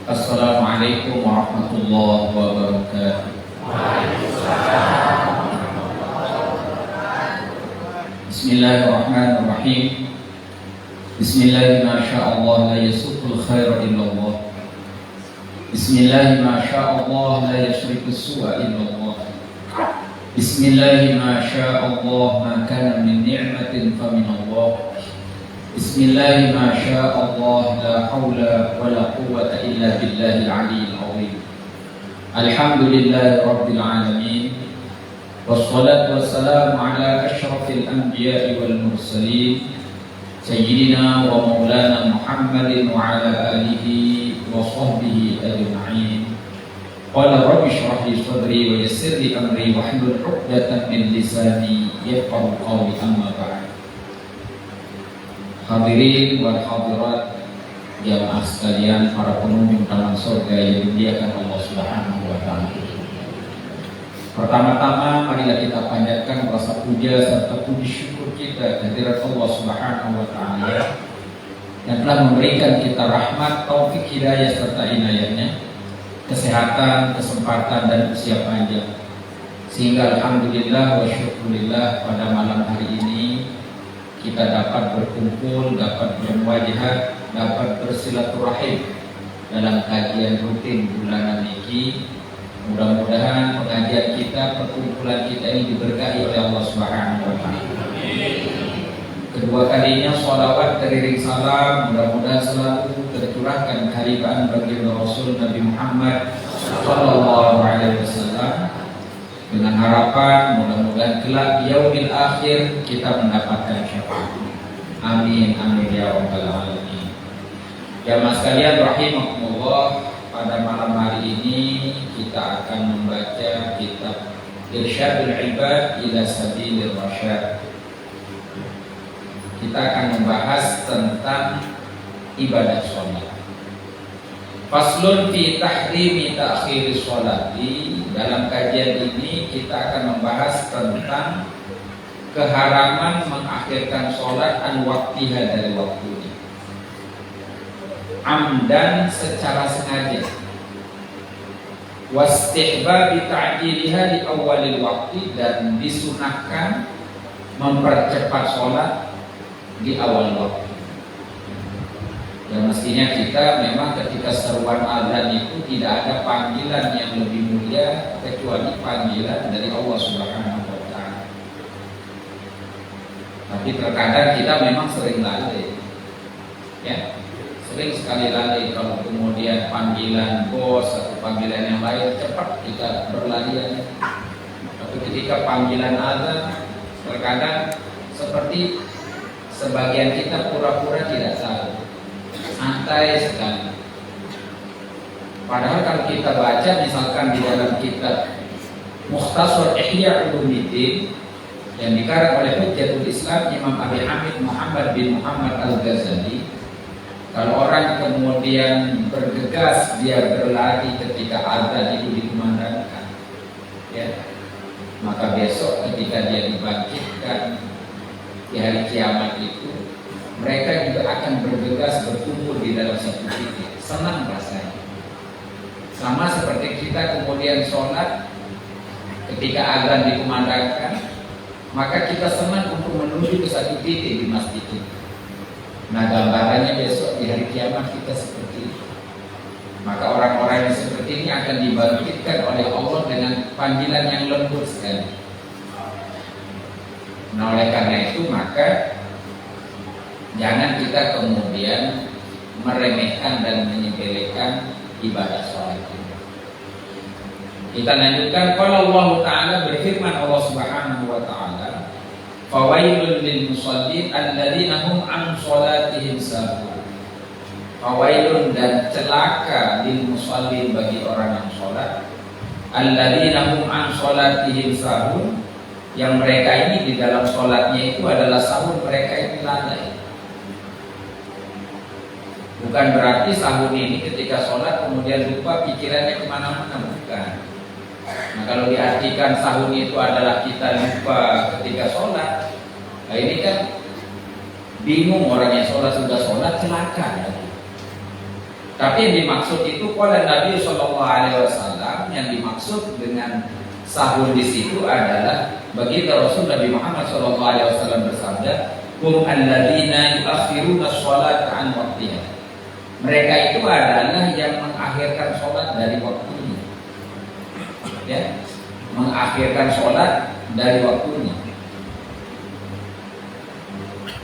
Assalamualaikum warahmatullahi wabarakatuh. Bismillahirrahmanirrahim. Bismillahi ma sya'allah la yasuqul khaira illallah. Bismillahi ma sya'allah la yashrikus su'a illallah. Bismillahi ma sya'allah ma kana min ni'matin fa min Allah. Bismillahi ma sya'allah la hawla wa la quwwata illa billahil aliyyil azim. Alhamdulillahi rabbil alamin. Wassalatu wassalamu ala asyrafil anbiya'i wal mursalin Sayyidina wa maulana Muhammadin wa ala alihi wa sahbihi ajma'in. Qala rabbi shrah li sadri wa yassir li amri wa hlul 'uqdatam min lisani yafqahu qawli, amma ba'd. Hadirin wal hadirat jamaah sekalian, para pengunjung taman surga yang dimuliakan Allah Subhanahu wa taala. Pertama-tama marilah kita panjatkan rasa puja serta puji syukur kita kehadirat Allah Subhanahu wa taala yang telah memberikan kita rahmat, taufik, hidayah serta inayahnya, kesehatan, kesempatan dan usia panjang, sehingga alhamdulillah wa syukurillah pada malam hari ini kita dapat berkumpul, dapat bermuajahah, dapat bersilaturahim dalam kajian rutin bulanan ini. Mudah-mudahan pengajian kita, perkumpulan kita ini diberkahi oleh Allah Subhanahu wa taala. Kedua kalinya sholawat teriring salam mudah-mudahan selalu tercurahkan kehadiran bagi Rasul Nabi Muhammad sallallahu alaihi wasallam, dengan harapan mudah-mudahan kelak di yaumil akhir kita mendapatkan syafaat. Amin amin ya rabbal alamin. Jamaah sekalian rahimakumullah, pada malam hari ini kita akan membaca kitab Irsyadul Ibad ila Sabilir Rasyad. Kita akan membahas tentang ibadah sholat. Faslun fi tahrimi ta'khiri sholati. Dalam kajian ini kita akan membahas tentang keharaman mengakhirkan sholat an waktiha, dari waktunya, amdan, secara sengaja, wastihbabi ta'jiliha di awalil waktu, dan disunahkan mempercepat sholat di awal waktu. Ya mestinya kita memang ketika seruan azan itu tidak ada panggilan yang lebih mulia kecuali panggilan dari Allah Subhanahu wa taala. Tapi terkadang kita memang sering lalai, ya, sering sekali lalai kalau kemudian panggilan bos atau panggilan yang lain cepat kita berlarian. Tapi ketika panggilan azan terkadang seperti sebagian kita pura-pura tidak tahu, santai sekali. Padahal kalau kita baca misalkan di dalam kitab Mukhtasar Ihya Ulumuddin yang dikarang oleh Hujjatul Islam Imam Abi Hamid Muhammad bin Muhammad Al-Ghazali, kalau orang kemudian bergegas dia berlari ketika azan itu dikumandangkan, ya, maka besok ketika dia dibangkitkan di hari kiamat itu, mereka juga akan bergegas berkumpul di dalam satu titik, senang rasanya. Sama seperti kita kemudian sholat ketika azan dikumandangkan, maka kita senang untuk menuju ke satu titik di masjid itu. Nah, gambarannya besok di hari kiamat kita seperti itu. Maka orang-orang yang seperti ini akan dibangkitkan oleh Allah dengan panggilan yang lembut sekali. Nah, oleh karena itu maka jangan kita kemudian meremehkan dan menyepelekan ibadah sholat ini. Kita lanjutkan. Kalau Allah Ta'ala berfirman, Allah Subhanahu wa Ta'ala, fawailun lil musallin alladzina hum an sholatihim sahun. Fawailun, dan celaka, lil musallin, bagi orang yang sholat, alladzina hum an sholatihim sahun, yang mereka ini di dalam sholatnya itu adalah sahun, mereka ini lalai. Bukan berarti sahun ini ketika sholat kemudian lupa, pikirannya kemana-mana, bukan. Nah, kalau diartikan sahun itu adalah kita lupa ketika sholat, nah ini kan bingung orang yang sholat sudah sholat celaka. Tapi yang dimaksud itu qala Nabi sallallahu alaihi wasallam, yang dimaksud dengan sahur di situ adalah baginda Rasul Nabi Muhammad sallallahu alaihi wasallam bersabda, "Hum alladzina yuakhiruna sholata an waqtiha." Mereka itu adalah yang mengakhirkan sholat dari waktunya. Ya, mengakhirkan sholat dari waktunya.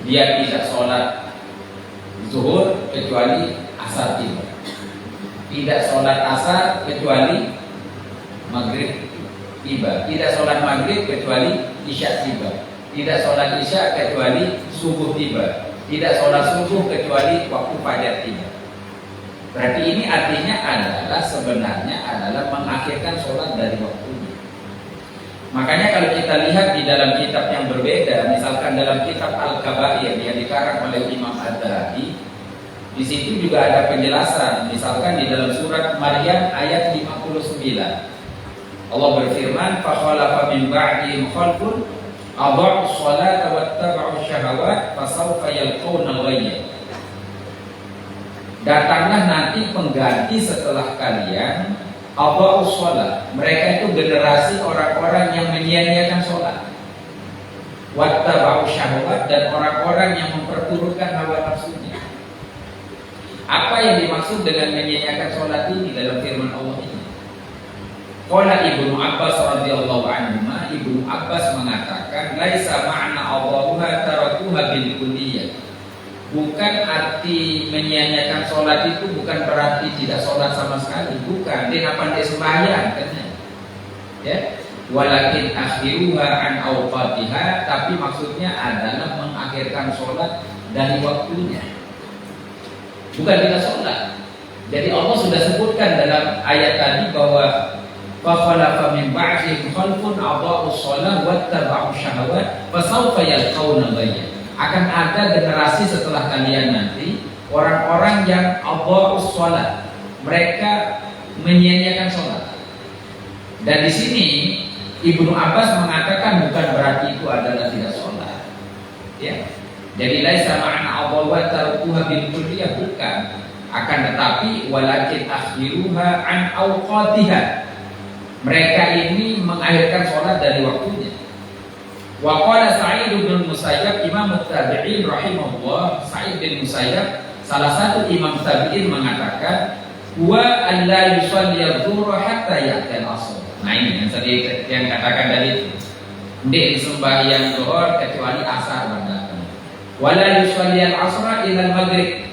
Dia tidak sholat zuhur kecuali asar tiba. Tidak sholat asar kecuali maghrib tiba. Tidak sholat maghrib kecuali isya tiba. Tidak sholat isya kecuali subuh tiba. Tidak sholat subuh kecuali waktu fajar tiba. Berarti ini artinya adalah sebenarnya adalah mengakhirkan sholat dari waktunya. Makanya kalau kita lihat di dalam kitab yang berbeda, misalkan dalam kitab Al-Kabair yang dikarang oleh Imam Ad-Dhahabi, di situ juga ada penjelasan. Misalkan di dalam surat Maryam ayat 59, Allah berfirman, "Fa khalafa min ba'dihim khalfun adha'u sholata wattaba'u syahawat fasawfa yalqawna ghayya." Datanglah nanti pengganti setelah kalian, adha'u sholat. Mereka itu generasi orang-orang yang menyia-nyiakan sholat, wattaba'u syahwat, dan orang-orang yang memperturutkan hawa nafsunya. Apa yang dimaksud dengan menyia-nyiakan sholat ini dalam firman Allah ini? Qala Ibnu Abbas radhiyallahu anhu, Ibnu Abbas mengatakan, laisa ma'na adha'uha tarakuha bil kulliyah. Bukan arti menyia-nyiakan sholat itu bukan berarti tidak sholat sama sekali, bukan. Dia pandai sembahyang katanya. Ya, walakin akhiruha an awqatiha, tapi maksudnya adalah mengakhirkan sholat dari waktunya. Bukan tidak sholat. Jadi Allah sudah sebutkan dalam ayat tadi bahwa fa khalafa min ba'dihim khalfun adha'u shalah wattaba'u syahawat fasawfa yalqawna ghayya. Akan ada generasi setelah kalian nanti, orang-orang yang adha'us shalah, mereka menyia-nyiakan sholat. Dan di sini Ibnu Abbas mengatakan bukan berarti itu adalah tidak sholat. Ya. Jadi laisa ma'na adha'uha tarukuha bil kulliyah, bukan. Akan tetapi walakin akhiruha an awqatiha. Mereka ini mengakhirkan sholat dari waktunya. Wa qala Sa'id bin Musayyab, Imam Tabi'in rahimahullah, Sa'id bin Musayyab, salah satu imam tabi'in, mengatakan, wa an la yusalli adh-dhuhra hatta ya'ti al-'ashr. Nah ini yang tadi yang katakan tadi itu. Tidak sembahyang zuhur kecuali asar datang. Wa la yusalli al-'asra ila al-maghrib.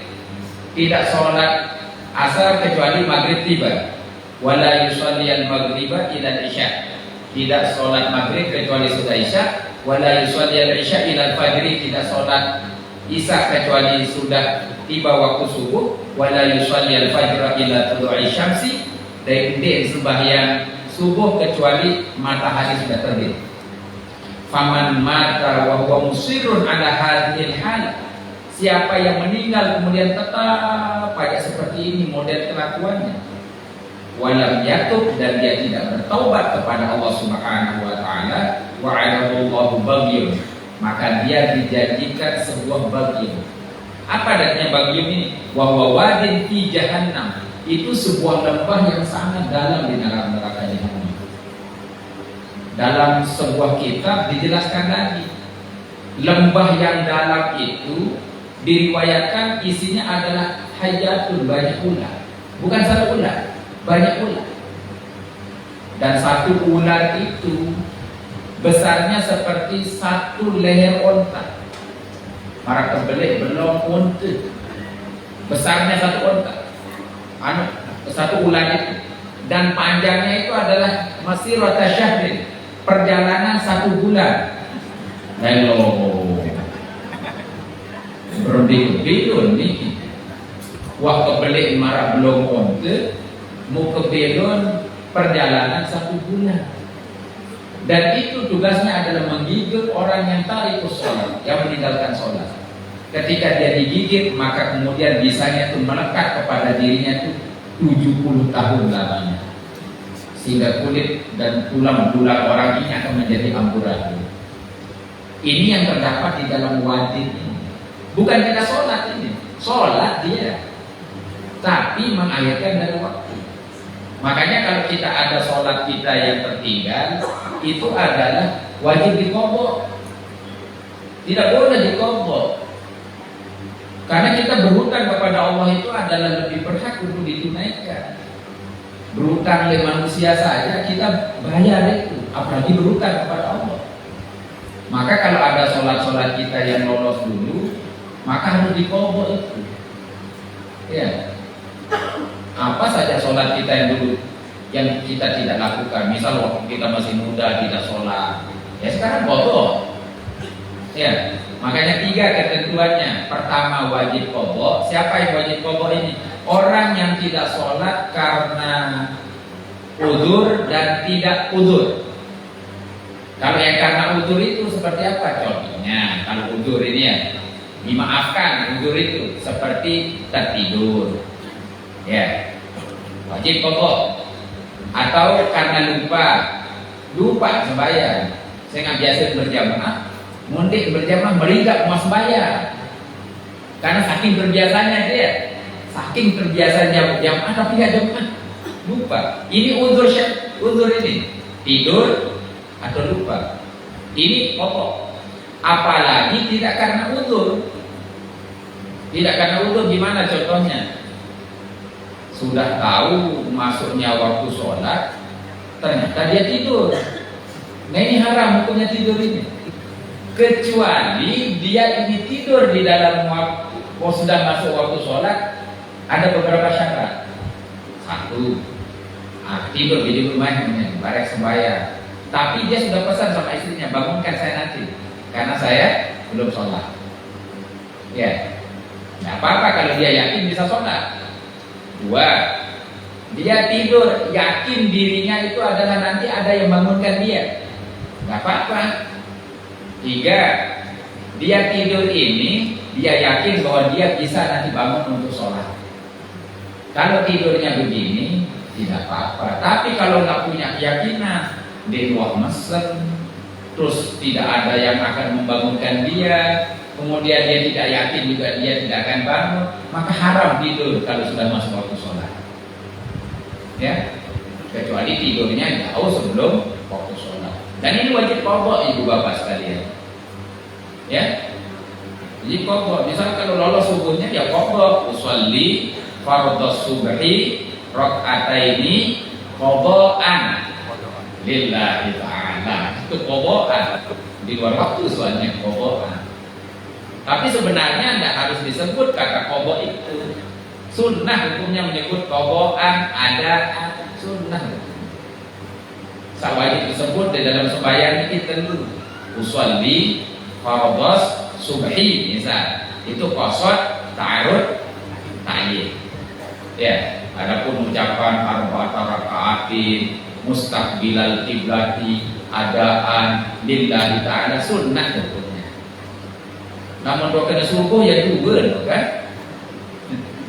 Tidak sholat asar kecuali maghrib tiba. Wa la yusalli al-maghriba ila al-isya. Tidak sholat maghrib kecuali sudah isya. Wala yusalli al-isya ila al-fajri. Tidak sholat isya kecuali sudah tiba waktu subuh. Wala yusalli al-fajra ila tulu'i syamsi. Dan tidak sembahyang subuh kecuali matahari sudah terbit. Faman mata wa huwa musirrun ala hadhil hal. Siapa yang meninggal kemudian tetap pada seperti ini model kelakuannya, walam yatub, dan dia tidak bertaubat kepada Allah Subhanahu wa taala, wa 'alallahu baghiyun, maka dia dijadikan sebuah baghiyun. Apa artinya baghiyun ini? Wa huwa wadin fi jahannam. Itu sebuah lembah yang sangat dalam di neraka jahannam. Dalam sebuah kitab dijelaskan lagi, lembah yang dalam itu diriwayatkan isinya adalah hayatun, banyak ular. Bukan satu ular, banyak ular. Dan satu ular itu besarnya seperti satu leher onta. Para kebelik belum unta, besarnya satu onta. Satu ular itu. Dan panjangnya itu adalah masirata syahrin, perjalanan 1 bulan. Hello, berbelon nih. Wah, kebelik marah belum onte, mau ke belon perjalanan 1 bulan. Dan itu tugasnya adalah menggigit orang yang tarikus sholat, yang meninggalkan sholat. Ketika dia digigit, maka kemudian bisanya itu melekat kepada dirinya itu 70 tahun lamanya, sehingga kulit dan tulang-tulang orang ini akan menjadi amburadul. Ini yang terdapat di dalam wadi ini. Bukan kita sholat ini, sholat dia. tapi mengakhirkan dari waktu. Makanya kalau kita ada sholat kita yang tertinggal, itu adalah wajib diqadha. Tidak boleh diqadha. Karena kita berhutang kepada Allah itu adalah lebih berhak untuk ditunaikan. Berhutang oleh manusia saja kita bayar itu, apalagi berhutang kepada Allah. Maka kalau ada sholat-sholat kita yang lolos dulu, maka harus diqadha itu. Ya. Apa saja sholat kita yang dulu yang kita tidak lakukan, misal waktu kita masih muda tidak sholat, ya sekarang qadha. Ya, makanya 3 ketentuannya. Pertama wajib qadha. Siapa yang wajib qadha ini? Orang yang tidak sholat karena udzur dan tidak udzur. Kalau yang karena udzur itu seperti apa contohnya? Kalau udzur ini ya dimaafkan, udzur itu seperti tertidur, ya wajib qadha. Atau karena lupa sembahyang, saya nggak biasa berjamaah, mundik berjamaah merigat mau sembahyang, karena saking terbiasanya dia, saking terbiasanya jamaah tapi nggak jamaah, lupa. Ini udzur ini tidur atau lupa, ini pokok. Apalagi tidak karena udzur. Tidak karena udzur gimana contohnya? Sudah tahu masuknya waktu sholat, ternyata dia tidur. Nah ini haram hukumnya tidur ini. Kecuali dia ini tidur di dalam waktu, sudah masuk waktu sholat, ada beberapa syarat. 1, tidur di rumahnya, bareng sembahyang. Tapi dia sudah pesan sama istrinya, bangunkan saya nanti, karena saya belum sholat. Ya, nggak apa-apa kalau dia yakin bisa sholat. 2, dia tidur yakin dirinya itu adalah nanti ada yang bangunkan dia, nggak apa-apa. 3, dia tidur ini dia yakin bahwa dia bisa nanti bangun untuk sholat. Kalau tidurnya begini tidak apa-apa. Tapi kalau nggak punya keyakinan, di luar mesen, terus tidak ada yang akan membangunkan dia, kemudian dia tidak yakin juga dia tidak akan bangun, maka haram tidur kalau sudah masuk waktu sholat. Ya, kecuali tidurnya jauh sebelum waktu sholat. Dan ini wajib qadha ibu bapak sekalian. Ya, jadi qadha. Misal kalau lolos subuhnya ya qadha, usolli fardhos subhi rakaataini qadhaan lillahi ta'ala. Itu qadhaan di luar waktu soalnya qadhaan. Tapi sebenarnya tidak harus disebut kata qadha itu. Sunnah hukumnya menyebut qadhaan, adaan, sunnah. Wajib disebut di dalam sembahyang kita dulu. Usolli fardhos subhi misal. Itu qasad, ta'arud, ta'yin. Ya, adapun ucapan arba'at raka'atin, mustaqbilal qiblati, adaan lillahi ta'ala, sunnah hukumnya. Namun kalau kena subuh ya 2 kan?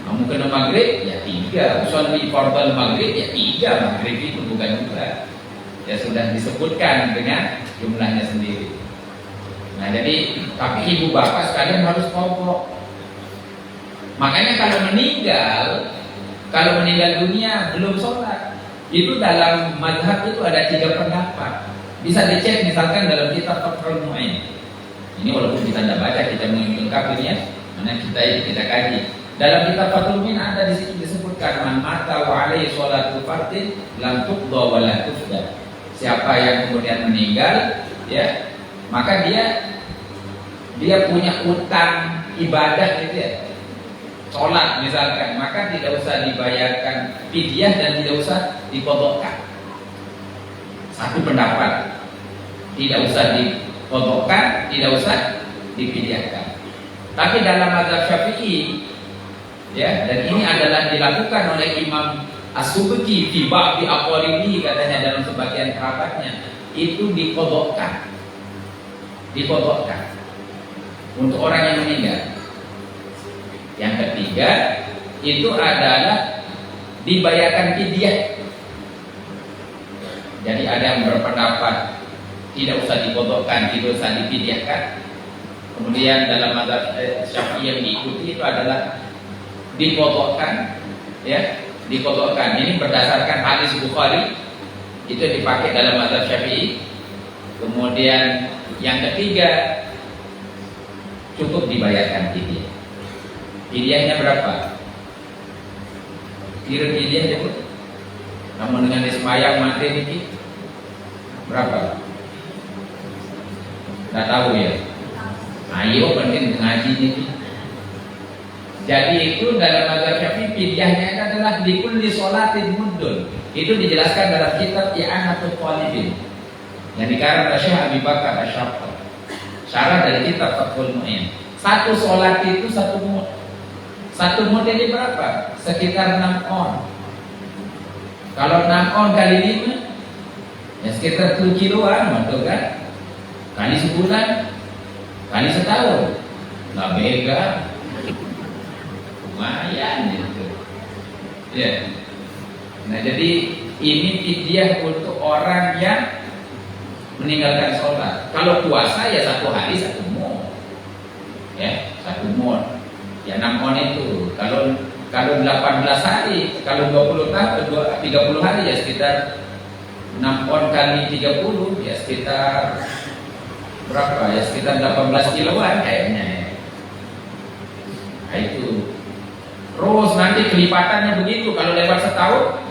Kamu kena maghrib ya 3, usolli fardhal maghrib ya 3, maghrib itu bukan 2. Ya sudah disebutkan dengan jumlahnya sendiri. Nah jadi tapi ibu bapak sekalian harus qadha. Makanya kalau meninggal dunia belum sholat, itu dalam mazhab itu ada 3 pendapat. Bisa dicek misalkan dalam kitab Fathul Mu'in. Ini walaupun kita tidak baca, kita mengikuti ya, mana kita kaji. Dalam kitab Fathul Mu'in ada di situ disebutkan man mata wa alaihi sholatu fardin lam tuqda wa la tufda. Siapa yang kemudian meninggal, ya, maka dia punya utang ibadah gitu ya. Sholat misalkan, maka tidak usah dibayarkan fidyah dan tidak usah diqadhakan. Satu pendapat, tidak usah diqadhakan, tidak usah difidyahkan. Tapi dalam mazhab Syafi'i, ya, dan ini adalah dilakukan oleh Imam As-Subki fi ba'di aqwalihi, katanya dalam sebagian kerabatnya, itu diqadhakan. Diqadhakan untuk orang yang meninggal. Yang ketiga itu adalah dibayarkan fidyah. Jadi ada yang berpendapat tidak usah diqadhakan, tidak usah difidyahkan. Kemudian dalam mazhab Syafi'i yang diikuti itu adalah diqadhakan ya, dikodokkan. Ini berdasarkan hadis Bukhari, itu dipakai dalam mazhab Syafi'i. Kemudian yang ketiga, cukup dibayarkan fidyah. Fidyahnya berapa? Kira fidyah itu, namun dengan disembayang mati ini berapa? Nggak tahu ya. Ayo penting ngaji ini. Jadi itu dalam mazhab Syafi'i fidyahnya adalah likulli sholatin muddun. Itu dijelaskan dalam kitab I'anatul Talibin yang dikarang oleh Syekh Abi Bakar Asy-Syafi'i. Syarah dari kitab Fathul Mu'in. Satu sholat itu satu mud. Satu mud ini berapa? Sekitar 6 on. Kalau 6 on kali 5, ya sekitar 7 kiloan, betul kan? Kali sebulan, kali setahun, nggak bega, lumayan gitu. Ya. Nah jadi ini fidyah untuk orang yang meninggalkan sholat. Kalau puasa ya 1 hari 1 mud, ya 1 mud, ya 6 on itu. Kalau 18 hari, kalau 20 tahun, 30 hari ya sekitar 6 on kali 30 ya sekitar berapa ya, sekitar 18 kiloan kayaknya ya. Nah itu. Terus nanti kelipatannya begitu, kalau lewat setahun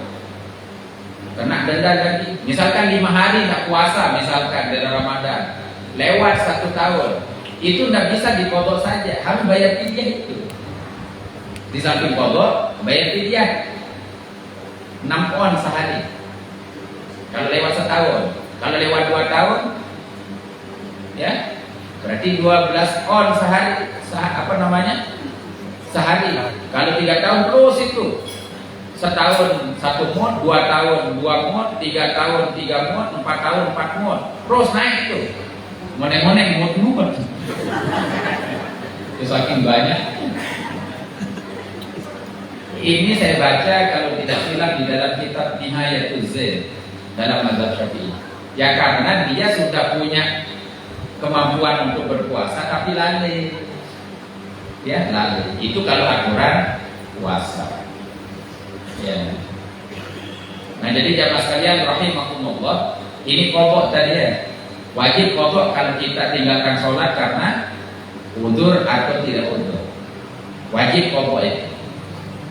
kena denda lagi. Misalkan 5 hari nggak puasa, misalkan dari Ramadan, lewat 1 tahun, itu nggak bisa dikodok saja, harus bayar fidyah itu. Di samping kodok, bayar fidyah 6 on sehari. Kalau lewat setahun, kalau lewat 2 tahun, ya berarti 12 on sehari, sehari. Kalau 3 tahun terus itu, setahun 1 mod, 2 tahun 2 mod, 3 tahun 3 mod, 4 tahun 4 mod, terus naik itu. Moneng-moneng mod. Itu saking banyak. Ini saya baca kalau tidak silap di dalam kitab Nihayatul Zain dalam mazhab Syafi'i. Ya karena dia sudah punya kemampuan untuk berpuasa tapi lalai. Ya, lalai. Itu kalau aturan puasa. Ya. Nah, jadi jamaah sekalian rahimakumullah, ini qadha tadi ya. Wajib qadha kalau kita tinggalkan sholat karena udzur atau tidak udzur. Wajib qadha itu.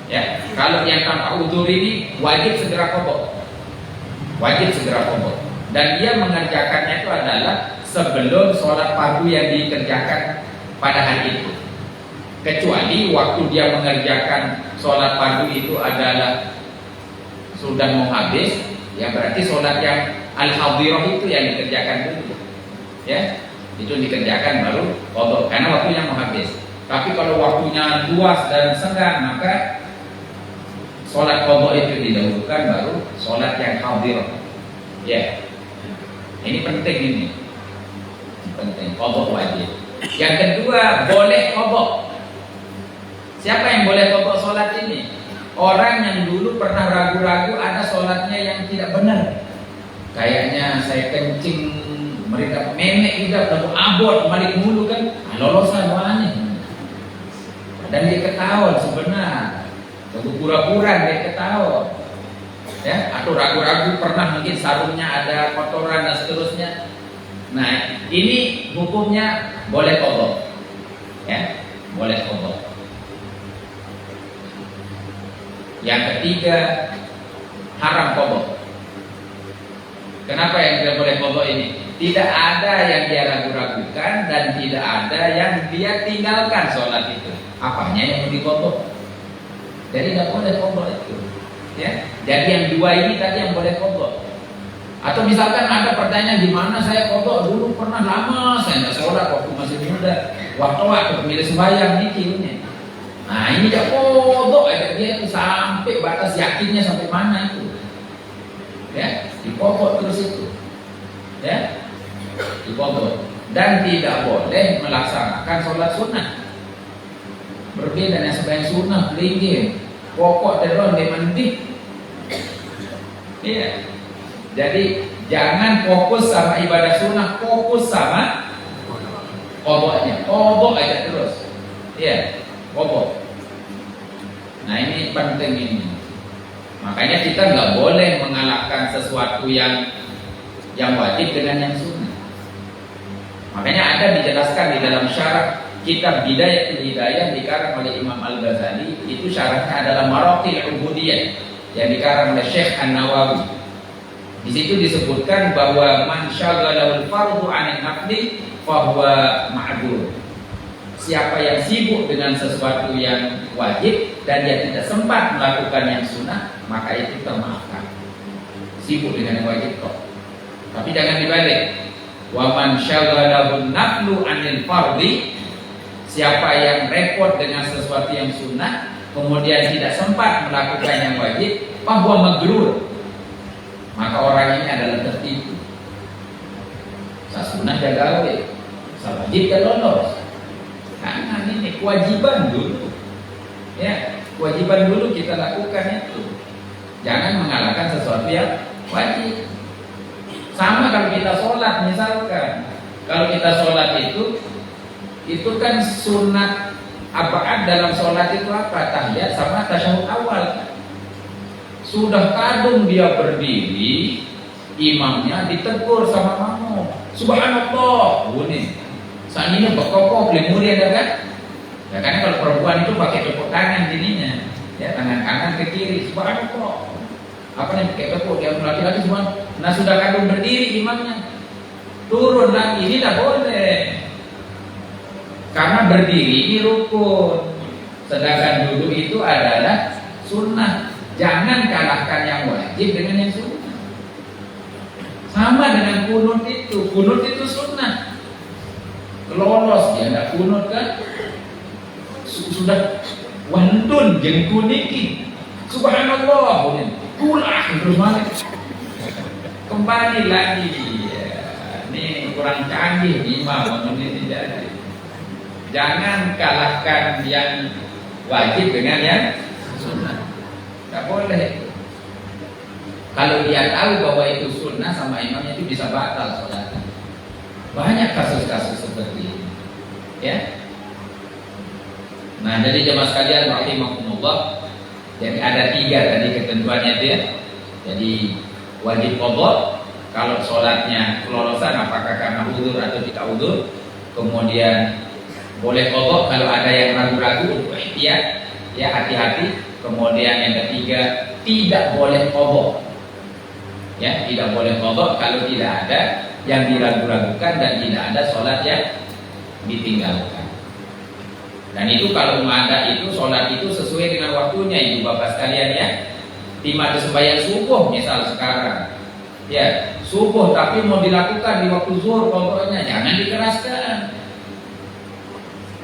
Ya, kalau yang tanpa udzur ini wajib segera qadha. Wajib segera qadha. Dan dia mengerjakannya itu adalah sebelum sholat fardu yang dikerjakan pada hari itu. Kecuali waktu dia mengerjakan sholat fardu itu adalah sudah mau habis, ya berarti sholat yang al-hadirah itu yang dikerjakan dulu. Ya, itu dikerjakan baru qadha karena waktunya mau habis. Tapi kalau waktunya luas dan senggang, maka sholat qadha itu didahulukan baru sholat yang hadirah. Ya, ini penting ini. Penting, qadha wajib. Yang kedua, boleh qadha. Siapa yang boleh qadha sholat ini? Orang yang dulu pernah ragu-ragu ada sholatnya yang tidak benar. Kayaknya saya kencing, mereka menek juga, udah abot, balik mulu kan, lolosan aneh. Dan dia ketahuan sebenarnya, pura-pura dia ketahuan. Ya, atau ragu-ragu pernah mungkin sarungnya ada kotoran dan seterusnya. Nah, ini hukumnya boleh qadha. Ya, boleh qadha. Yang ketiga, haram qadha. Kenapa yang tidak boleh qadha ini? Tidak ada yang dia ragu-ragukan dan tidak ada yang dia tinggalkan sholat itu. Apanya yang mau diqadha? Jadi tidak boleh qadha itu. Ya, jadi yang dua ini tadi yang boleh qadha. Atau misalkan ada pertanyaan di mana saya qadha dulu pernah lama saya nggak sholat waktu masih muda, waktu pemilih sembahyang ini. Nah ini dia qadha aja dia itu sampai batas yakinnya sampai mana itu. Ya, diqadha terus itu. Ya, diqadha dan tidak boleh melaksanakan sholat sunnah. Berbeda dengan sembahyang sunnah, linggih, pokok teron mandi. Iya. Jadi jangan fokus sama ibadah sunnah, fokus sama qadha-nya. Qadha aja terus. Iya, qadha. Nah ini penting ini. Makanya kita nggak boleh mengalahkan sesuatu yang wajib dengan yang sunnah. Makanya ada dijelaskan di dalam syarah kitab Bidayatul Hidayah dikarang oleh Imam Al-Ghazali. Itu syaratnya adalah Maraqil Ubudiyah yang dikarang oleh Syekh An-Nawawi. Di situ disebutkan bahwa man syaghalahul fardhu 'anil nafli fahuwa ma'dzur. Siapa yang sibuk dengan sesuatu yang wajib dan dia tidak sempat melakukan yang sunnah, maka itu termaafkan. Sibuk dengan yang wajib kok. Tapi jangan dibalik. Wa man syaghalahun naflu 'anil fardhi, siapa yang repot dengan sesuatu yang sunnah kemudian tidak sempat melakukan yang wajib, fahuwa maghrur. Maka orang ini adalah tertipu. Sa sunnah dia gawe, sa wajib dia lolos. Karena ini kewajiban dulu. Ya, kewajiban dulu kita lakukan itu. Jangan mengalahkan sesuatu yang wajib. Sama kalau kita sholat misalkan. Kalau kita sholat itu kan sunat abad dalam sholat itu apa? Tahiyat sama tasyahud awal. Sudah kadung dia berdiri, imamnya ditegur sama makmum. Subhanallah, ini. Seandainya berkokoh lemuri ada kan? Ya karena kalau perempuan itu pakai tepuk tangan gininya, ya tangan kanan ke kiri. Subhanallah. Apa nih pakai tepuk? Yang laki-laki semua. Nah sudah kadung berdiri imamnya, turun lagi, ini tidak boleh. Karena berdiri ini rukun, sedangkan duduk itu adalah sunnah. Jangan kalahkan yang wajib dengan yang sunnah. Sama dengan kunut itu sunnah. Lolos dia tidak kunut kan? Sudah wantun jengkun niki. Subhanallah, pulang terus balik. Kembali lagi. Ya, ini kurang canggih imam ini tidak. Jangan kalahkan yang wajib dengan yang sunnah. Tidak boleh. Kalau dia tahu bahwa itu sunnah sama imamnya itu bisa batal sholatnya. Banyak kasus-kasus seperti ini. Ya. Nah, jadi jemaah sekalian rahimakumullah. Jadi ada 3 tadi ketentuannya itu ya. Jadi wajib qadha kalau sholatnya kelolosan apakah karena udzur atau tidak udzur. Kemudian boleh qadha kalau ada yang ragu-ragu untuk ihtiyat, ya hati-hati. Kemudian yang ketiga tidak boleh qadha. Ya, tidak boleh qadha kalau tidak ada yang diragu-ragukan dan tidak ada sholat yang ditinggalkan. Dan itu kalau ada itu sholat itu sesuai dengan waktunya ibu bapak sekalian ya. Timah sembahyang subuh misal sekarang, ya subuh tapi mau dilakukan di waktu zuhur pokoknya jangan dikeraskan.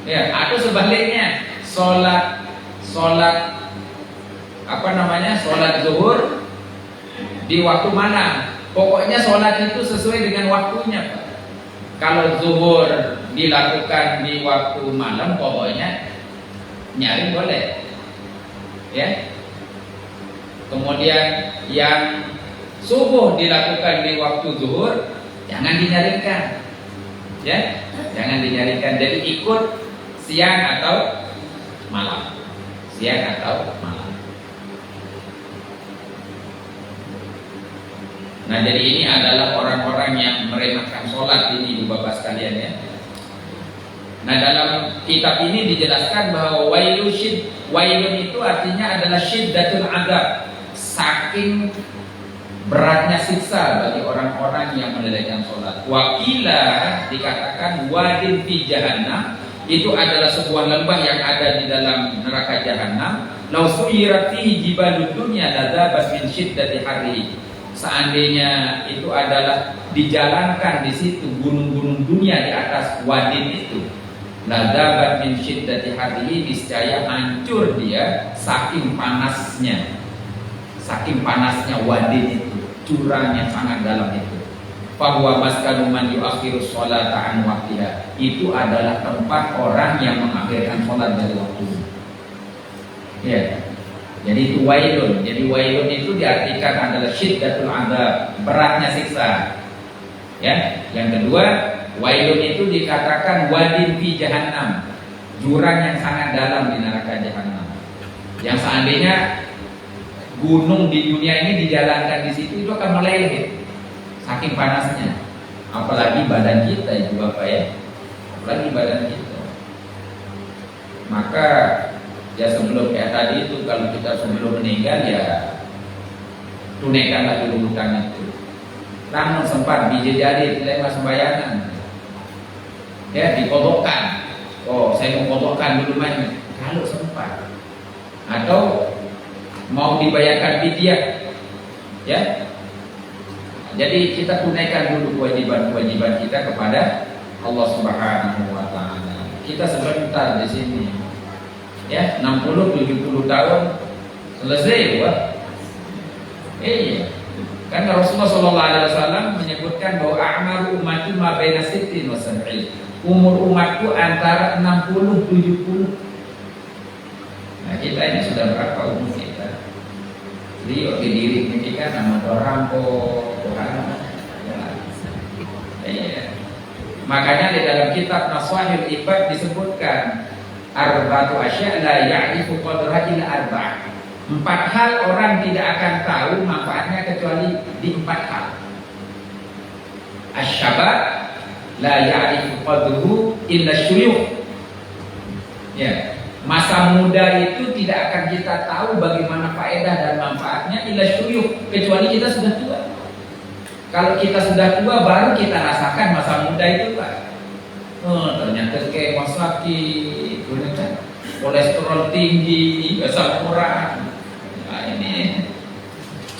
Ya, atau sebaliknya sholat sholat zuhur di waktu mana? Pokoknya sholat itu sesuai dengan waktunya, Pak. Kalau zuhur dilakukan di waktu malam, pokoknya nyari boleh, ya. Kemudian yang subuh dilakukan di waktu zuhur, jangan dinyarikan, ya, jangan dinyarikan. Jadi ikut siang atau malam, siang atau malam. Nah jadi ini adalah orang-orang yang meremehkan sholat ini ibu bapak sekalian ya. Nah dalam kitab ini dijelaskan bahwa wailun itu artinya adalah syiddatul adab, saking beratnya siksa bagi orang-orang yang menelehkan sholat. Wakila dikatakan wadin fi jahannam, itu adalah sebuah lembah yang ada di dalam neraka jahannam. Lau suyirat fihi jibalud dunya ladzabat min syiddati harri. Seandainya itu adalah dijalankan di situ gunung-gunung dunia di atas wadin itu, ladzabat min syiddati harri, niscaya hancur dia saking panasnya wadin itu, jurang yang sangat dalam itu. Fahuwa maskanu man yuakhiru sholata an waqtiha, itu adalah tempat orang yang mengakhirkan sholat dari waktunya. Ya. Jadi itu wailun. Jadi wailun itu diartikan adalah syiddatul adzab, beratnya siksa. Ya. Yang kedua, wailun itu dikatakan wadin fi jahannam, jurang yang sangat dalam di neraka jahannam. Yang seandainya gunung di dunia ini dijalankan di situ itu akan meleleh, saking panasnya. Apalagi badan kita itu Bapak ya, apalagi badan kita. Maka ya sebelum kayak tadi itu, kalau kita sebelum meninggal ya tunaikanlah dulu hutang itu. Namun sempat biji jadi tidak sembayangan, ya dikodokkan. Oh, saya mau kodokkan dulu mana? Kalau sempat. Atau mau dibayarkan fidyah, ya. Jadi kita tunaikan dulu kewajiban-kewajiban kita kepada Allah Subhanahu wa taala. Kita sebentar di sini. Ya, 60-70 tahun selesai, Pak. Iya. Kan Rasulullah sallallahu alaihi wasallam menyebutkan bahwa a'maru ummati ma baina 60 wa 70. Umur umatku antara 60-70. Nah, kita ini sudah berapa umur kita? Jadi oke diri ini kan nama orang orang. Iya. Makanya di dalam kitab Naswahil Ibad disebutkan arba'atu asya' la ya'rifu qadraha illa arba'. 4 hal orang tidak akan tahu manfaatnya kecuali di 4 hal. Asyabab la ya'rifu qadruhu illa syuyukh. Ya. Masa muda itu tidak akan kita tahu bagaimana faedah dan manfaatnya illa syuyukh, kecuali kita sudah tua. Kalau kita sudah tua baru kita rasakan masa muda itu, Pak. Oh, ternyata kayak sakit, kolesterol tinggi, asam kurang. Nah, ini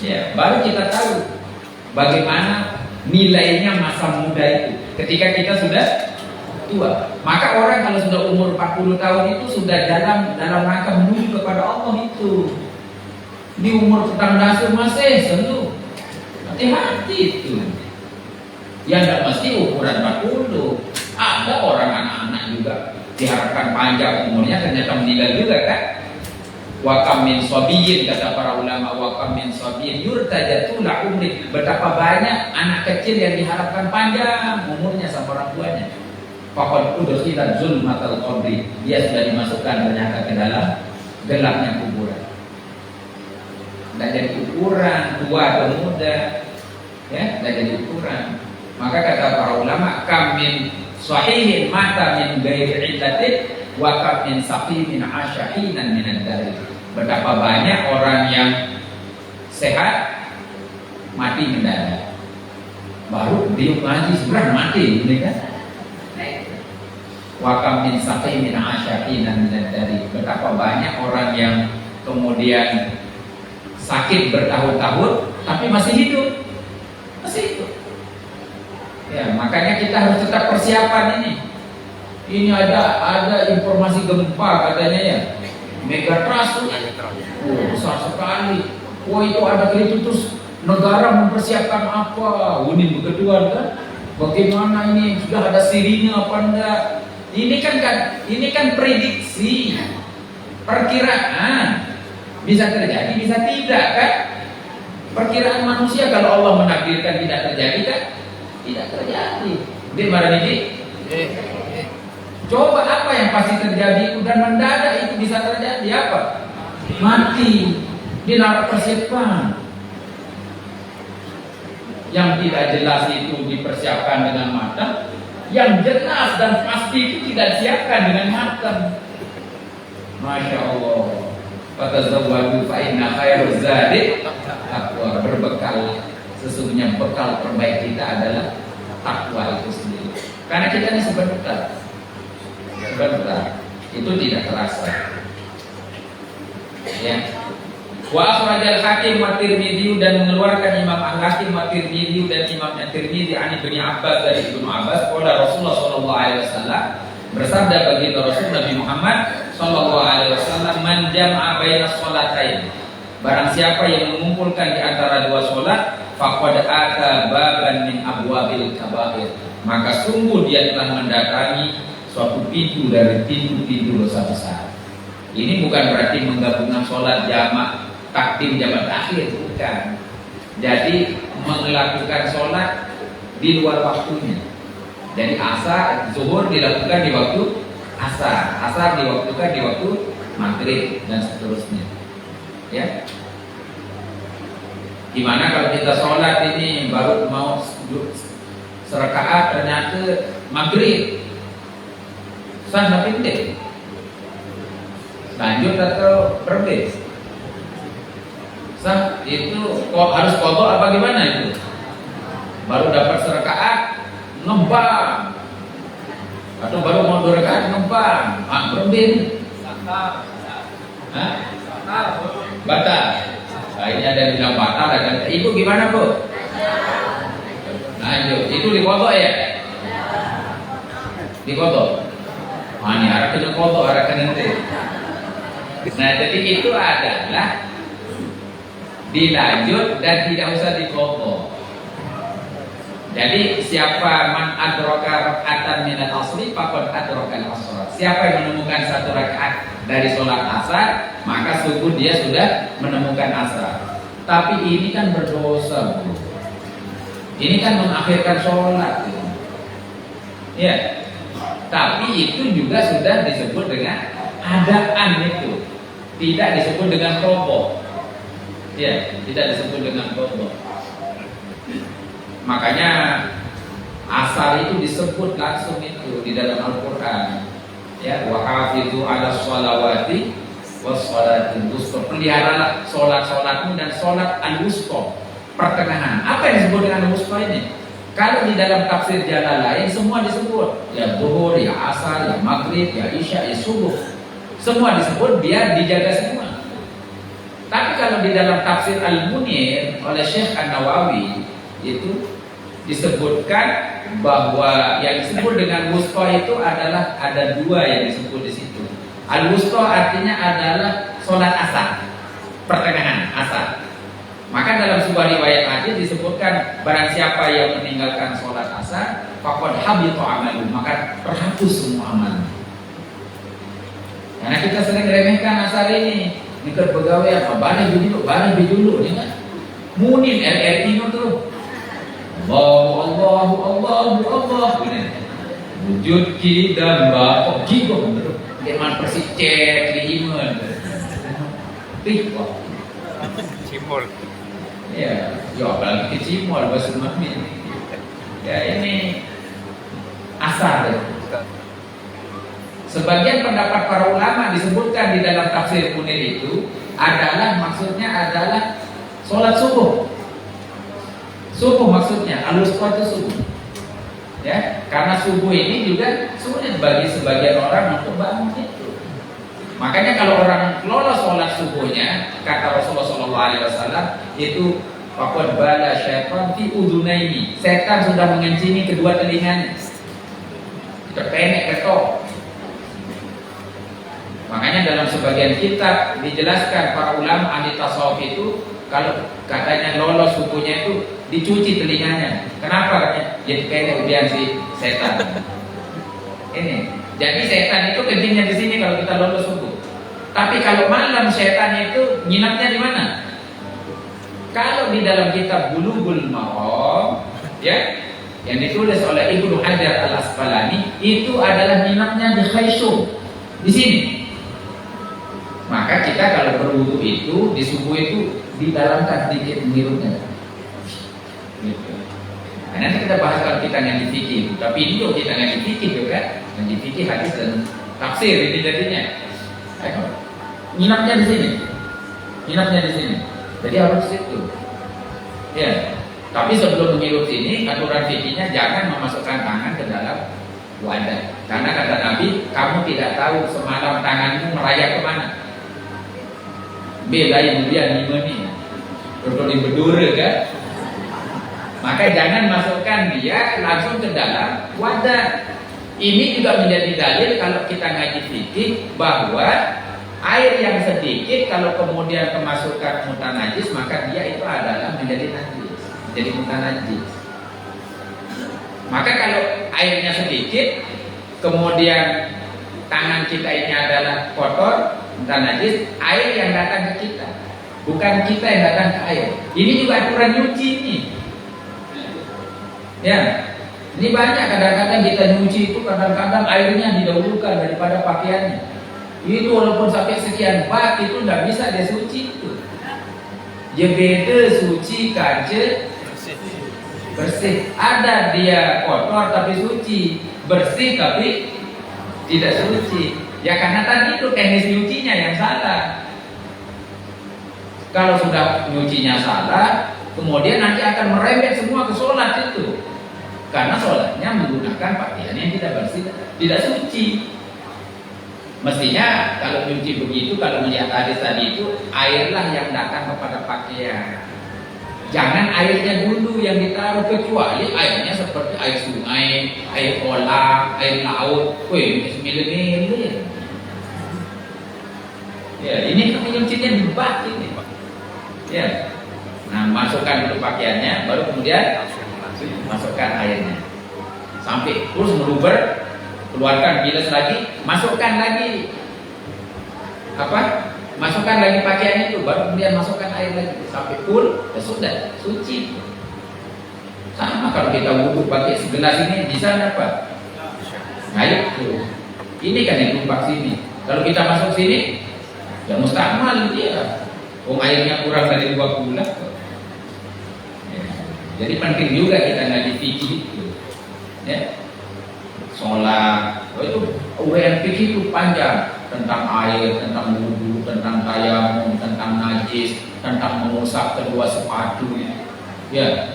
ya baru kita tahu bagaimana nilainya masa muda itu ketika kita sudah tua. Maka orang kalau sudah umur 40 tahun itu sudah dalam rangka menuju kepada Allah itu. Di umur petang dasar masih selalu hati-hati itu. Ya tidak mesti ukuran 40. Ada orang anak-anak juga diharapkan panjang umurnya ternyata meninggal juga kan. Wa kam min sabiyyin, kata para ulama, wa kam min sabiyyin yurtajatu la umri. Betapa banyak anak kecil yang diharapkan panjang umurnya sama orang tuanya. Faqad udkhila zulmatal qabri, dia sudah dimasukkan ternyata ke dalam gelapnya kuburan. Dan jadi ukuran tua atau muda, ya, dan jadi ukuran. Maka kata para ulama, kam min sahihin mata min ghairi illatin wa kam min saqimin asyahinan min ad-dari. Betapa banyak orang yang sehat mati mendadak. Baru dia ngaji sebenarnya mati, ini kan? Wa kam min saqimin asyahinan min ad-dari. Betapa banyak orang yang kemudian sakit bertahun-tahun tapi masih hidup. Masih hidup. Ya, makanya kita harus tetap persiapan ini. Ini ada informasi gempa katanya ya. Megatrust besar sekali. Wah, itu ada itu terus negara mempersiapkan apa? Ini begituan kan? Bagaimana ini sudah ada sirine apa enggak? Ini kan prediksi, perkiraan. Bisa terjadi, bisa tidak kan? Perkiraan manusia kalau Allah menakdirkan tidak terjadi kan? Tidak terjadi. Di mana ini? Coba apa yang pasti terjadi dan mendadak itu bisa terjadi apa? Mati. Di dalam persiapan. Yang tidak jelas itu dipersiapkan dengan matang. Yang jelas dan pasti itu tidak disiapkan dengan matang. Masya Allah. Fatazawwadu fa inna khairuz zadi taqwa. Berbekal, sesungguhnya bekal terbaik kita adalah takwa itu sendiri. Karena kita ini sebentar itu tidak terasa. Ya. Wa akhrajal Hakim wa Tirmidzi, dan mengeluarkan Imam Al-Hakim wa Tirmidzi dan Imam At-Tirmidzi an Ibnu Abbas, dari Ibnu Abbas, qala Rasulullah sallallahu alaihi wasallam, bersabda baginda Rasul Nabi Muhammad sallallahu alaihi wasallam, man jama'a baina sholatain, barang siapa yang mengumpulkan di antara dua salat, faqad ata baban min abwabil kabair, maka sungguh dia telah mendatangi suatu pintu dari pintu-pintu dosa besar. Ini bukan berarti menggabungkan sholat jamak takdim jamak akhir, bukan. Jadi melakukan sholat di luar waktunya. Jadi asar, zuhur dilakukan di waktu asar, asar diwaktukan di waktu maghrib dan seterusnya. Ya. Gimana kalau kita sholat ini baru mau serakaat ternyata maghrib, sah tapi tidak lanjut atau berbeda? Sah itu kok harus kodok apa gimana itu? Baru dapat serakaat ngembang, atau baru mau 2 rakaat ngembang, berbeda. Batal. Nah, ini ada yang bilang batal, ada ibu gimana bu? Lanjut, itu dikodok ya? Dikodok. Ini arahkan kodok, arahkan nanti. Nah, jadi itu adalah dilanjut dan tidak usah dikodok. Jadi siapa man adraka raka'atan minal asri faqad adrakal asra. Siapa yang menemukan 1 rakaat dari sholat asar, maka sungguh dia sudah menemukan asar. Tapi ini kan berdosa, Bu. Ini kan mengakhirkan sholat. Ya. Tapi itu juga sudah disebut dengan adaan itu. Tidak disebut dengan kodok. Ya, tidak disebut dengan kodok. Makanya asar itu disebut langsung itu di dalam Al-Quran. Ya, wa hafizu 'ala sholawati was sholatil wusta. Peliharalah sholat-sholatmu dan sholat al-wusta, pertengahan. Apa yang disebut dengan al-wusta ini? Kalau di dalam tafsir jalan lain semua disebut, ya zuhur, ya asar, ya maghrib, ya isya, ya subuh. Semua disebut biar dijaga semua. Tapi kalau di dalam tafsir Al-Munir oleh Syekh An-Nawawi itu disebutkan bahwa yang disebut dengan wusta itu adalah ada 2 yang disebut di situ. Al-wusta artinya adalah sholat asar, pertengahan asar. Maka dalam sebuah riwayat hadis disebutkan barang siapa yang meninggalkan sholat asar faqad habita amalu, maka terhapus semua amalnya. Karena kita sering remehkan asar ini, nikah pegawai apa balik dulu, ini kan munin LRI itu Allah wujud kita mbak gitu bener deman persik cek lihiman wah cimol ya apalagi ke cimol bahasa mahmin ya ini asar ya. Sebagian pendapat para ulama disebutkan di dalam tafsir Munir itu adalah maksudnya adalah sholat subuh. Subuh maksudnya, al-wusta itu subuh. Ya, karena subuh ini juga sulit bagi sebagian orang untuk bangun itu. Makanya kalau orang lolos sholat subuhnya, kata Rasulullah SAW itu faqad bala syaitan fi udhunaini. Setan sudah mengencini kedua telinganya. Terpenek ketok. Makanya dalam sebagian kitab dijelaskan para ulama ahli tasawuf itu kalau katanya lolos subuhnya itu dicuci telinganya. Kenapa katanya? Jadi kayak ujian si setan. Ini. Jadi setan itu kencingnya di sini kalau kita lolos subuh. Tapi kalau malam setan itu nginapnya di mana? Kalau di dalam kitab Bulughul Maram, ya, yang ditulis oleh Ibnu Hajar Al-Asqalani, itu adalah nginapnya di Khayshum, di sini. Maka kita kalau berwudu itu di subuh itu didalamkan sedikit menghirupnya. Gitu. Nah, nanti kita bahas kalau kita ngaji fikih. Tapi ini kalau kita ngaji fikih juga, ngaji fikih hadis dan tafsir ini jadinya. Nginapnya di sini. Nginapnya di sini. Jadi harus itu. Ya. Tapi sebelum menghirup sini, aturan fikihnya jangan memasukkan tangan ke dalam wadah. Karena kata Nabi, kamu tidak tahu semalam tanganmu merayap kemana. Beda yang dia nimeni, perlu dibedure kan? Maka jangan masukkan dia langsung ke dalam wadah. Ini juga menjadi dalil kalau kita ngaji fikih bahwa air yang sedikit kalau kemudian kemasukan mutanajis maka dia itu adalah menjadi najis, menjadi mutanajis. Maka kalau airnya sedikit kemudian tangan kita ini adalah kotor, mutanajis, air yang datang ke kita, bukan kita yang datang ke air. Ini juga aturan nyuci ini. Ya, ini banyak kadang-kadang kita nyuci itu kadang-kadang airnya didahulukan daripada pakaiannya. Itu walaupun sampai sekian bak itu tidak bisa dia suci itu. Dia beda suci kaca bersih. Ada dia kotor tapi suci, bersih tapi tidak suci. Ya karena tadi itu teknis nyucinya yang salah. Kalau sudah nyucinya salah, kemudian nanti akan merembet semua ke sholat itu. Karena sholatnya menggunakan pakaian yang tidak bersih, tidak suci. Mestinya kalau nyuci begitu, kalau melihat hadis tadi itu, airlah yang datang kepada pakaian. Jangan airnya dulu yang ditaruh, kecuali airnya seperti air sungai, air kolam, air laut. Wih, semile-mile. Ya, ini nyucinya di bak ini. Ya. Nah, masukkan dulu pakaiannya, baru kemudian masukkan airnya. Sampai terus meluber. Keluarkan bilas lagi, masukkan lagi masukkan lagi pakaian itu, baru kemudian masukkan air lagi sampai full, ya sudah suci. Sama kalau kita wudhu pakai segelas ini, di sana apa? Air tuh. Ini kan yang tumpah sini. Kalau kita masuk sini, ya mustakmal dia. Airnya kurang dari 2 bulan. Ya. Jadi penting juga kita ngaji fikih itu. Ya. Sholat, itu UWN fikih itu panjang, tentang air, tentang wudhu, tentang tayamum, tentang najis, tentang mengusap kedua sepatu. Ya,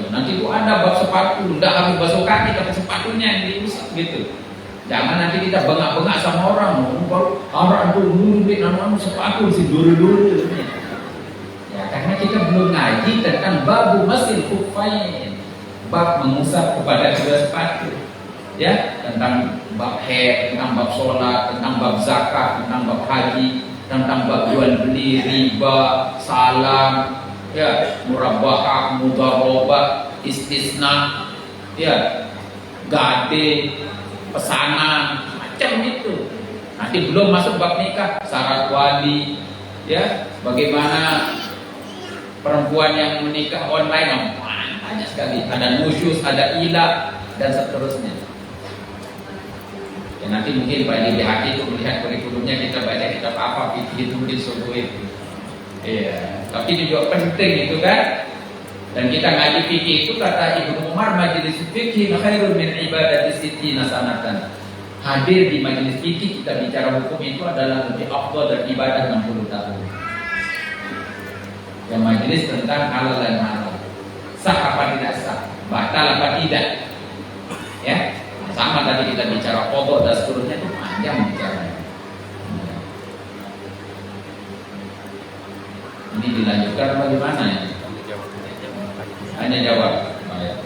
nanti itu ada bab sepatu, tidak harus basuh kaki tapi sepatunya yang diusap gitu. Jangan nanti kita bengak-bengak sama orang, orang tuh murid namanya sepatu si dulu-dulu. Ya, karena kita belum ngaji tentang babu masil kufain, bab mengusap kepada kedua sepatu. Ya, tentang bab haid, tentang bab sholat, tentang bab zakat, tentang bab haji, tentang bab jual beli, riba, salam, ya, murabbahah, mudharabah, istisna, ya, gade, pesanan, macam itu. Nanti belum masuk bab nikah, syarat wali, ya, bagaimana perempuan yang menikah online, banyak sekali. Ada nusyus, ada ilah, dan seterusnya. Ya, nanti mungkin Pak Edi hati itu melihat kurikulumnya, kita baca kitab apa, fikih itu mungkin subuh itu. Iya, tapi ini juga penting itu kan. Dan kita ngaji fikih itu kata Ibnu Umar, majelis fikih khairun min ibadati sittina sanatan. Hadir di majelis fikih kita bicara hukum itu adalah lebih afdal dari ibadah 60 tahun. Yang majelis tentang halal dan haram, sah apa tidak sah, batal apa tidak, ya. Sama tadi kita bicara kodok dan seterusnya itu panjang bicaranya. Ini dilanjutkan bagaimana ya? Hanya jawab.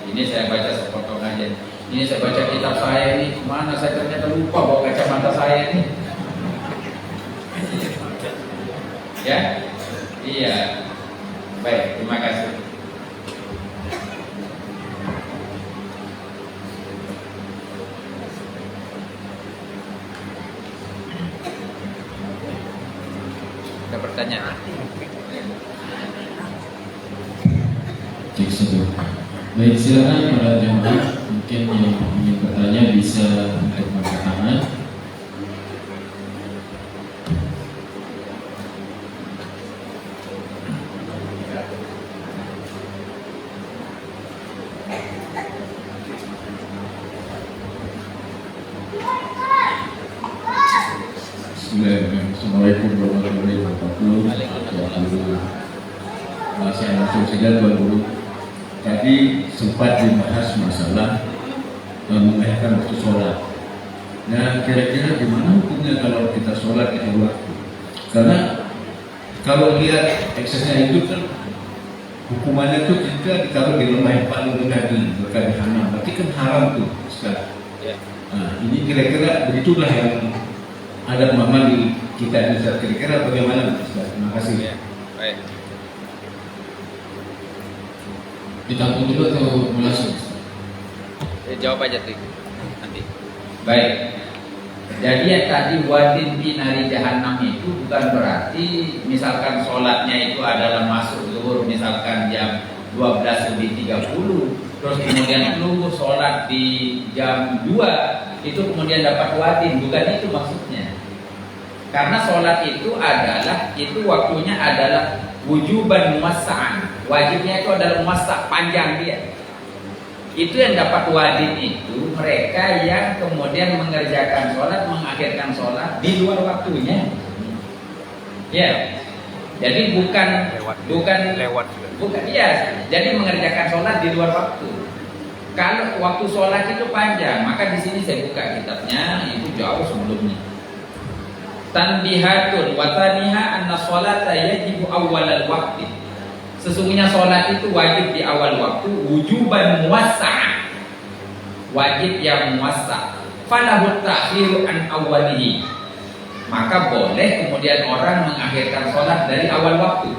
Ini saya baca sepotong aja. Ini saya baca kitab saya ini, mana saya ternyata lupa bawa kacamata saya ini. Ya, iya. Baik, terima kasih. Ada pertanyaan? Baik, silakan para jemaah, mungkin yang ingin bertanya bisa untuk angkat tangan. Assalamualaikum warahmatullahi wabarakatuh. Saya langsung saja Tuan Guru. Tadi sempat dibahas masalah mengakhirkan waktu sholat. Nah, kira-kira gimana hukumnya kalau kita sholat di waktu? Karena kalau lihat eksesnya itu kan hukumannya itu kita ditaruh di lemah yang paling rendah di haram. Berarti kan haram tuh sekarang. Nah, ini kira-kira begitulah yang ada pemahaman di kita ini. Kira-kira bagaimana? Terima kasih. Ya. Baik. Ditampung dulu atau langsung? Jawab aja nanti. Baik. Jadi yang tadi wadin binari jahannam itu bukan berarti misalkan sholatnya itu adalah masuk zuhur misalkan jam 12:30, terus kemudian nunggu sholat di jam 2 itu kemudian dapat wadin, bukan itu maksudnya. Karena sholat itu waktunya adalah wujuban muwassa'an. Wajibnya itu adalah muwassa', panjang dia. Itu yang dapat wadin itu mereka yang kemudian mengerjakan sholat, mengakhirkan sholat di luar waktunya. Ya. Jadi bukan ya. Jadi mengerjakan sholat di luar waktu. Kalau waktu sholat itu panjang, maka di sini saya buka kitabnya, itu jauh sebelumnya. Tanbihatun wa taniha anna sholata yajibu awwalal waqti. Sesungguhnya sholat itu wajib di awal waktu, wujuban muwassa'. Wajib yang muwassa'. Falahu ta'khiru an awwalihi. Maka boleh kemudian orang mengakhirkan sholat dari awal waktu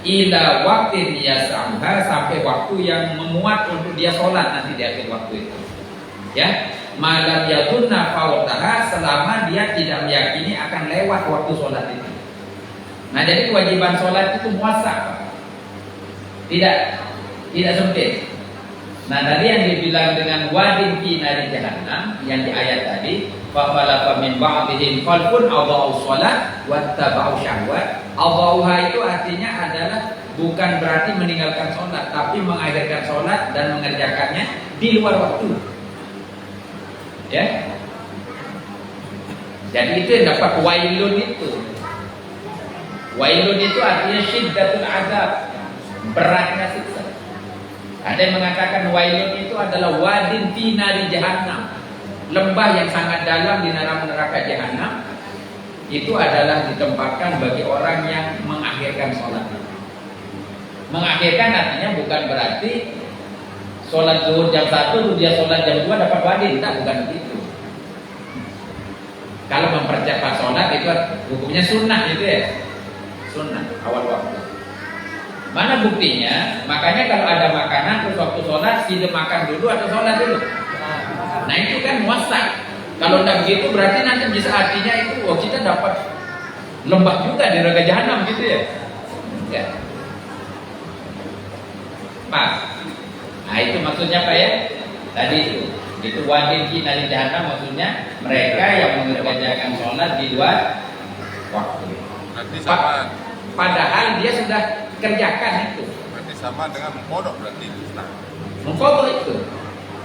ila waktin yas'amha, sampai waktu yang memuat untuk dia sholat nanti di akhir waktu itu. Ya, malam yadunna fawtaha, selama dia tidak meyakini akan lewat waktu sholat itu. Nah, jadi kewajiban sholat itu muasa, tidak sempit. Nah, tadi yang dibilang dengan wadin fi nari jahannam yang di ayat tadi, fa khalafa min ba'dihim khalfun adha'u shalah wattaba'u syahwat. Adha'uha itu artinya adalah bukan berarti meninggalkan sholat, tapi mengakhirkan sholat dan mengerjakannya di luar waktu. Ya. Jadi itu yang dapat wailun itu. Wailun itu artinya syiddatul azab, beratnya siksa. Ada yang mengatakan wailun itu adalah wadin fi nari jahannam, lembah yang sangat dalam di neraka jahannam. Itu adalah ditempatkan bagi orang yang mengakhirkan sholat. Mengakhirkan artinya bukan berarti sholat zuhur jam 1 dia sholat jam 2 dapat wadin, bukan begitu. Kalau mempercepat sholat itu hukumnya sunnah itu ya, sunnah awal waktu. Mana buktinya? Makanya kalau ada makanan terus waktu sholat, tidak makan dulu atau sholat dulu. Nah itu kan muasa. Kalau tidak begitu berarti nanti bisa artinya itu, oh kita dapat lembah juga di neraka jahanam gitu ya. Ya. Pak. Nah itu maksudnya apa ya? Tadi itu wadin fi nari jahannam, maksudnya mereka yang mengerjakan sholat di luar waktu. Berarti sama. Padahal dia sudah kerjakan itu. Berarti sama dengan mengkodok berarti. Mengkodok itu,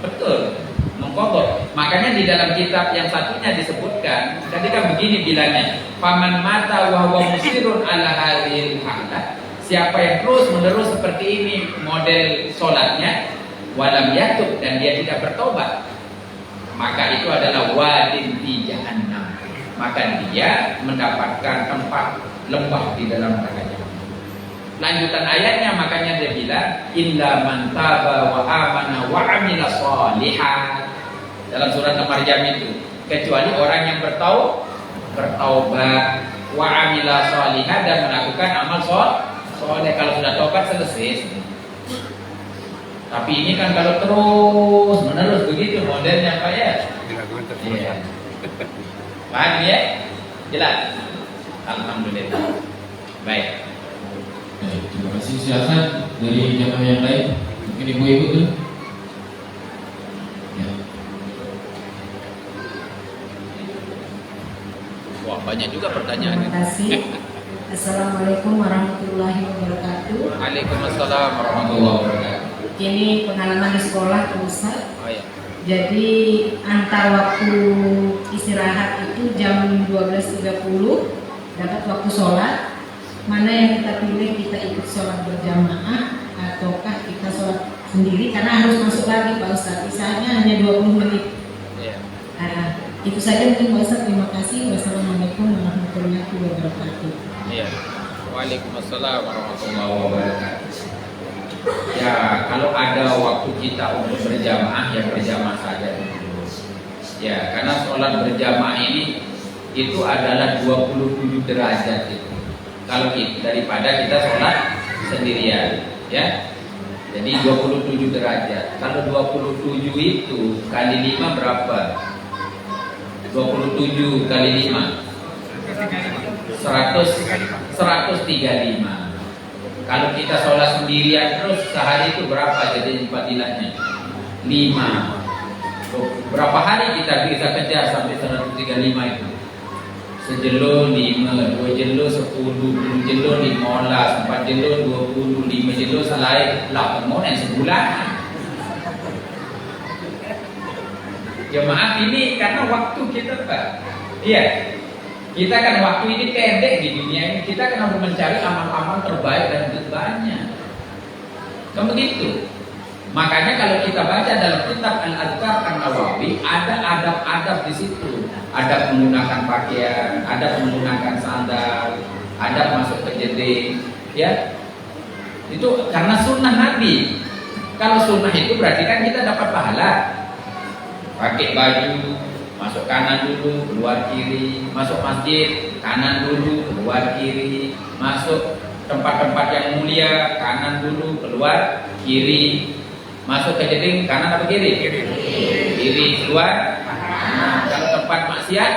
betul. Mengkodok. Makanya di dalam kitab yang satunya disebutkan, ketika begini bilangnya, faman mata wa huwa musirun ala hadhil halah. Siapa yang terus menerus seperti ini model sholatnya, walam yatub, dan dia tidak bertobat, maka itu adalah wadin fi jahannam. Maka dia mendapatkan tempat lembah di dalam neraka jahanam. Lanjutan ayatnya makanya dia bilang illa man taba wa amana wa amila sholihan dalam surat Al-Maryam itu, kecuali orang yang bertaubat wa amila sholihan dan melakukan amal soleh. Kalau sudah taubat selesai. Tapi ini kan kalau terus menerus begitu modelnya apa ya? Dilakukan terus. Iya. Paham ya? Jelas. Alhamdulillah. Baik. Baik, terima kasih. Silakan dari jamaah yang lain, mungkin ibu-ibu tuh. Ya. Wah, banyak juga pertanyaan. Terima kasih. Assalamualaikum warahmatullahi wabarakatuh. Waalaikumsalam warahmatullahi wabarakatuh. Ini pengalaman di sekolah Pak Ustaz. Oh ya. Jadi antar waktu istirahat itu jam 12.30 dapat waktu sholat. Mana yang kita pilih, kita ikut sholat berjamaah ataukah kita sholat sendiri, karena harus masuk lagi Pak Ustaz. Misalnya hanya 20 menit. Iya. Itu saja mungkin Pak Ustaz. Terima kasih. Wassalamualaikum warahmatullahi wabarakatuh. Iya. Waalaikumsalam warahmatullahi wabarakatuh. Ya, kalau ada waktu kita untuk berjamaah, ya berjamaah saja. Ya, karena sholat berjamaah ini itu adalah 27 derajat itu. Kalau daripada kita sholat sendirian, ya. Jadi 27 derajat. Kalau 27 itu kali 5 berapa? 27 kali 5 135. Kalau kita sholat sendirian terus sehari itu berapa jadi fadilahnya? 5. Berapa hari kita bisa kejar sampai 135 itu? sejelo 5, 2 jelo 10, 3 jelo 15, 4 jelo 20, 5 jelo selai 8 monen sebulan. Jemaah ini karena waktu kita Pak. Iya. Kita kan waktu ini pendek di dunia ini. Kita kan harus mencari amal-amal terbaik dan terbanyak. Kan begitu. Makanya kalau kita baca dalam kitab Al-Adhkar An-Nawawi ada adab-adab di situ. Adab menggunakan pakaian, adab menggunakan sandal, adab masuk ke jeding, ya. Itu karena sunnah Nabi. Kalau sunnah itu berarti kan kita dapat pahala. Pakai baju, masuk kanan dulu, keluar kiri, masuk masjid, kanan dulu, keluar kiri, masuk tempat-tempat yang mulia, kanan dulu, keluar kiri, masuk ke jeding, kanan apa kiri? Kiri, keluar. Nah, kalau tempat maksiat,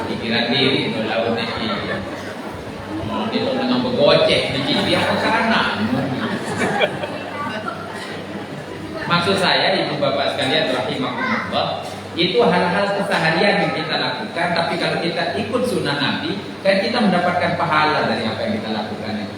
pikiran diri, itu lawan ini. Itu dengan begocek, dikit apa kanan? Maksud saya ibu bapak sekalian rahimahumullah, itu hal-hal keseharian yang kita lakukan, tapi kalau kita ikut sunnah Nabi, kan kita mendapatkan pahala dari apa yang kita lakukan.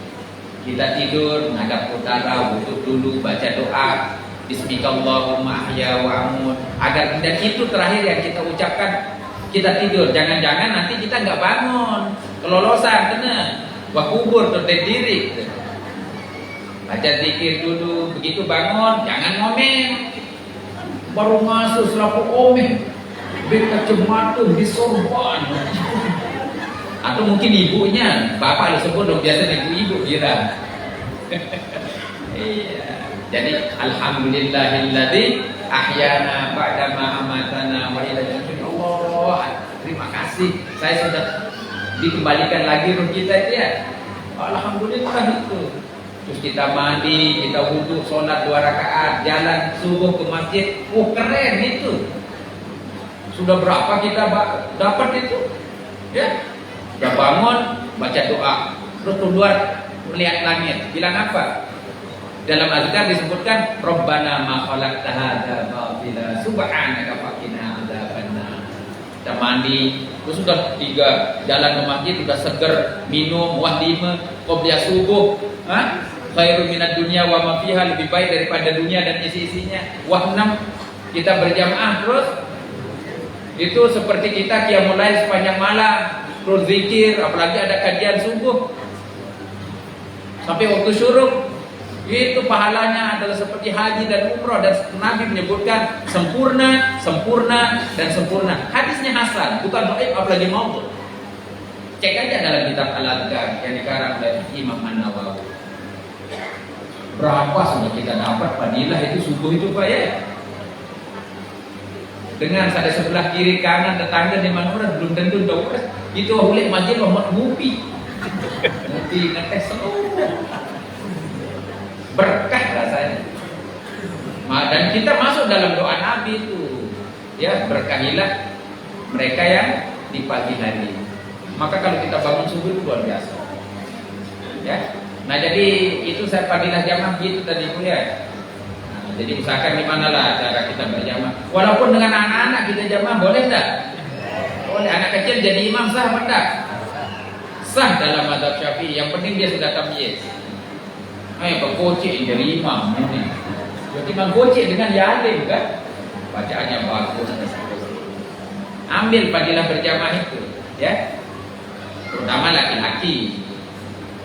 Kita tidur menghadap utara, wudhu dulu, baca doa Bismillahirrahmanirrahim ahya wa amut, agar dan itu terakhir yang kita ucapkan kita tidur. Jangan-jangan nanti kita nggak bangun, kelolosan kena wah kubur terdiri. Baca zikir dulu, begitu bangun jangan ngomen. Baru masuk selaku omen, beta cematun di sorban. Atau mungkin ibunya, bapak disebut dong biasanya ibu-ibu kira. Iya. Jadi alhamdulillahilladzi ahyana ba'da ma amatana wa ilaihi Allah. Terima kasih, saya sudah dikembalikan lagi roh kita itu ya. Alhamdulillah itu. Terus kita mandi, kita wudhu, sholat 2 rakaat, jalan subuh ke masjid. Keren itu. Sudah berapa kita dapat itu? Ya, udah bangun, baca doa, terus keluar melihat langit. Bilang apa? Dalam Al-Qur'an disebutkan, Rabbana ma khalaqta hadza batila subhanaka faqina adzabannar. Kita mandi, terus sudah 3 jalan ke masjid, sudah seger, minum, wah 5, qobliyah subuh, khairun minad dunya wa ma fiha, lebih baik daripada dunia dan isi-isinya. Wah 6 kita berjamaah terus itu seperti kita qiyamul lail sepanjang malam, terus zikir, apalagi ada kajian subuh sampai waktu syuruk. Itu pahalanya adalah seperti haji dan umrah, dan Nabi menyebutkan sempurna, sempurna dan sempurna. Hadisnya hasan, bukan dhaif apalagi maudhu. Cek aja dalam kitab Al-Adhkar yang dikarang oleh Imam An-Nawawi. Berapa sudah kita dapat fadilah itu subuh itu Pak ya? Dengan ada sebelah kiri kanan tetangga di mana belum tentu tahu. Itu oleh masjid Muhammad Mupi. Mupi ngetes seluruh. Berkah rasanya. Dan kita masuk dalam doa Nabi itu. Ya, berkahilah mereka yang di pagi hari. Maka kalau kita bangun subuh itu luar biasa. Ya. Nah jadi itu saya fadilah jamaah gitu tadi Bu ya. Nah, jadi usahakan di mana lah cara kita berjamaah. Walaupun dengan anak-anak kita jamaah boleh enggak? Boleh. Anak kecil jadi imam sah apa enggak? Sah dalam mazhab Syafi'i. Yang penting dia sudah tamyiz. Pekocik jadi imam ini. Jadi mengkocik dengan yalim kan? Bacaannya bagus. Ambil fadilah berjamaah itu, ya. Terutama laki-laki.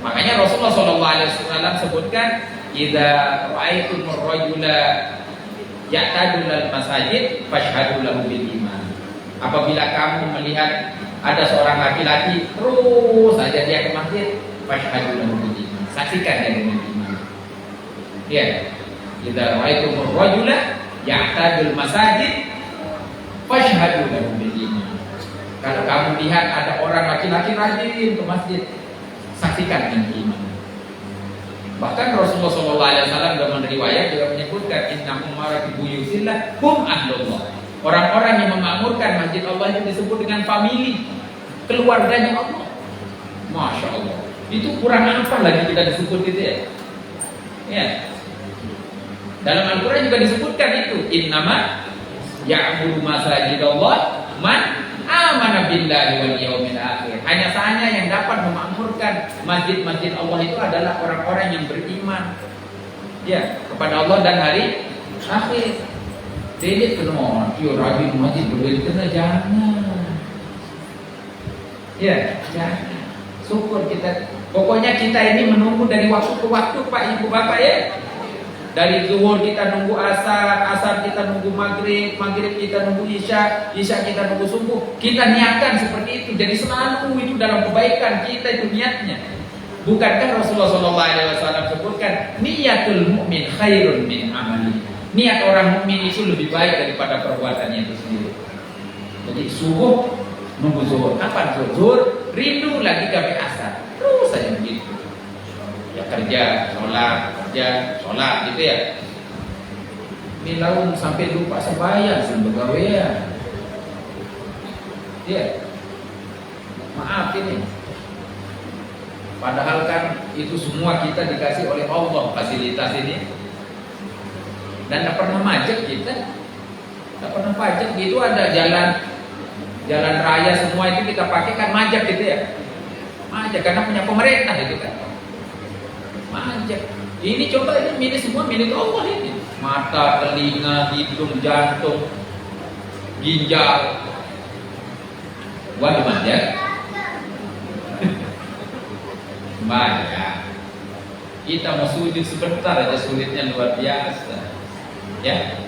Makanya Rasulullah SAW sebutkan, "Idza ra'aitum ar-rajula ya'tadul al-masajid fashhadu lahu bil iman." Apabila kamu melihat ada seorang laki-laki terus saja dia ke masjid, fashhadu lahu bil iman. Saksikan dia dengan iman. Ya. Idza ra'aitum ar-rajula ya'tadul masajid fashhadu lahu bil iman. Kalau kamu lihat ada orang laki-laki rajin ke masjid, saksikan dengan iman. Bahkan Rasulullah SAW dalam riwayat juga menyebutkan inna umara buyutillah hum ahlullah. Orang-orang yang memakmurkan masjid Allah itu disebut dengan famili, keluarganya Allah. Masya Allah. Itu kurang apa lagi kita disebut itu ya? Ya. Dalam Al-Quran juga disebutkan itu innama Ya'budu masajidallah man amana billahi wal yaumil akhir. Hanya saja yang dapat memakmurkan masjid-masjid Allah itu adalah orang-orang yang beriman ya kepada Allah dan hari akhir. Tidak kena yo rajin masjid berbeda kena jangan. Ya, jangan. Syukur kita. Pokoknya kita ini menunggu dari waktu ke waktu Pak Ibu Bapak ya. Dari zuhur kita nunggu asar, asar kita nunggu maghrib, maghrib kita nunggu isya, isya kita nunggu subuh. Kita niatkan seperti itu. Jadi selalu itu dalam kebaikan kita itu niatnya. Bukankah Rasulullah SAW sebutkan niatul mukmin khairun min amali. Niat orang mukmin itu lebih baik daripada perbuatannya itu sendiri. Jadi subuh nunggu zuhur. Kapan zuhur? Rindu lagi kami asar. Terus saja begitu. Ya kerja, sholat gitu ya. Milaun sampai lupa sembahyang sembagawean. Ya. Maaf ini. Padahal kan itu semua kita dikasih oleh Allah fasilitas ini. Dan tidak pernah majek kita. Tidak pernah pajak gitu ada jalan raya semua itu kita pakai kan majak gitu ya. Majak karena punya pemerintah itu kan. Majak. Ini coba ini milik semua milik Allah ini. Mata, telinga, hidung, jantung, ginjal. Waduh majak. Banyak. Kita mau sujud sebentar aja sulitnya luar biasa. Ya.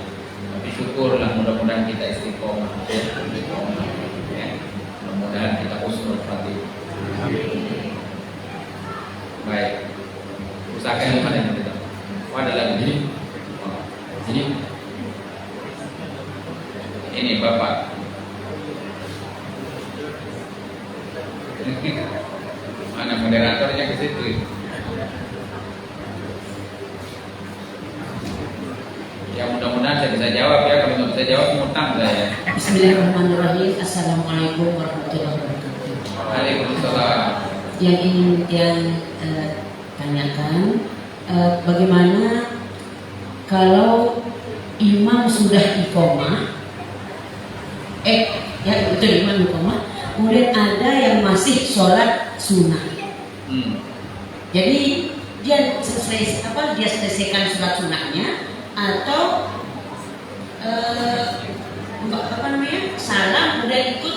Tapi syukurlah mudah-mudahan kita istiqomah. Ya. Mudah-mudahan kita husnul khatimah. Baik. Usahakan yang mana yang kita. Oh, ada lagi. Jadi Ini Bapak. Mana moderatornya ke situ? Ya mudah-mudahan saya bisa jawab ya. Kalau nggak bisa jawab ngutang saya. Bismillahirrahmanirrahim. Assalamualaikum warahmatullahi wabarakatuh. Waalaikumsalam. Yang ingin tanyakan, bagaimana kalau imam sudah iqomah, ya itu imam iqomah, kemudian ada yang masih sholat sunnah. Jadi dia selesaikan sholat sunnahnya atau salam kemudian ikut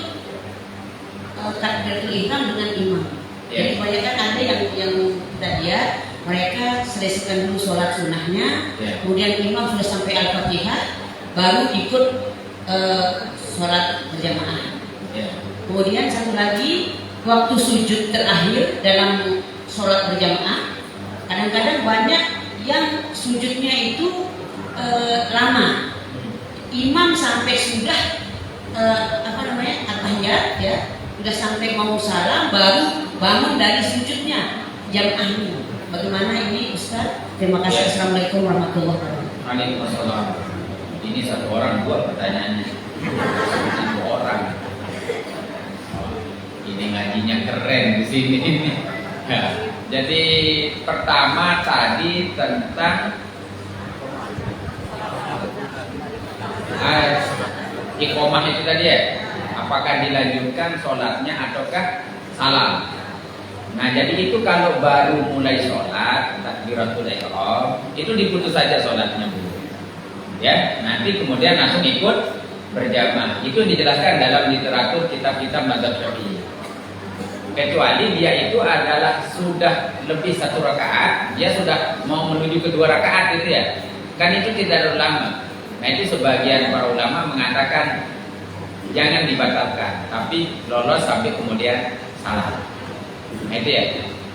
takbiratul ihram dengan imam. Jadi kebanyakan ada yang tadi ya, mereka selesaikan dulu sholat sunnahnya, kemudian imam sudah sampai al-fatihah, baru ikut sholat berjamaah. Kemudian satu lagi, waktu sujud terakhir dalam sholat berjamaah, kadang-kadang banyak yang sujudnya itu lama. Imam sampai sudah at-tahiyat ya, sudah sampai mau salam baru bangun dari sujudnya jamaahnya. Bagaimana ini Ustaz? Terima kasih. Assalamualaikum warahmatullahi wabarakatuh. Waalaikumsalam. Ini satu orang dua pertanyaannya. Satu orang. Ini ngajinya keren di sini. Ya. Jadi pertama tadi tentang iqomah itu tadi ya. Apakah dilanjutkan sholatnya ataukah salam? Nah jadi itu kalau baru mulai sholat takbiratul ihram itu diputus saja sholatnya dulu. Ya, nanti kemudian langsung ikut berjamaah. Itu dijelaskan dalam literatur kitab-kitab mazhab Syafi'i. Kecuali dia itu adalah sudah lebih satu rakaat, dia sudah mau menuju kedua rakaat itu ya. Kan itu tidak lama. Nah itu sebagian para ulama mengatakan jangan dibatalkan, tapi lolos sampai kemudian salam. Nah itu ya.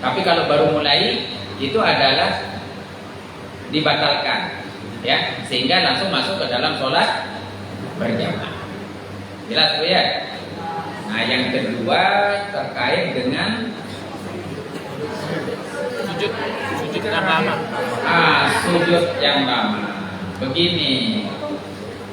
Tapi kalau baru mulai itu adalah dibatalkan, ya, sehingga langsung masuk ke dalam sholat berjamaah. Jelas Bu ya? Nah yang kedua terkait dengan sujud yang lama. Sujud yang lama. Begini.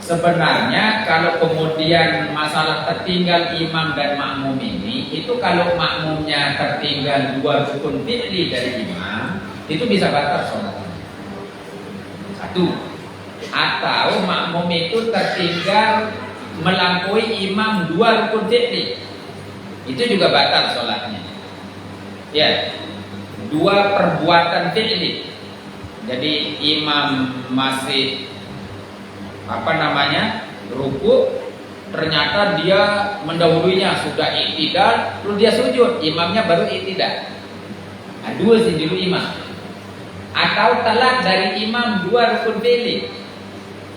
Sebenarnya kalau kemudian masalah tertinggal imam dan makmum ini, itu kalau makmumnya tertinggal 2 rukun fi'li dari imam, itu bisa batal sholatnya. Satu. atau makmum itu tertinggal melampaui imam 2 rukun fi'li, itu juga batal sholatnya. Ya, 2 perbuatan fi'li. Jadi imam masih ruku, ternyata dia mendahulunya sudah i'tidal, terus dia sujud, imamnya baru i'tidal. Nah, 2 sih dulu imam. Atau telat dari imam 2 rukun fi'li.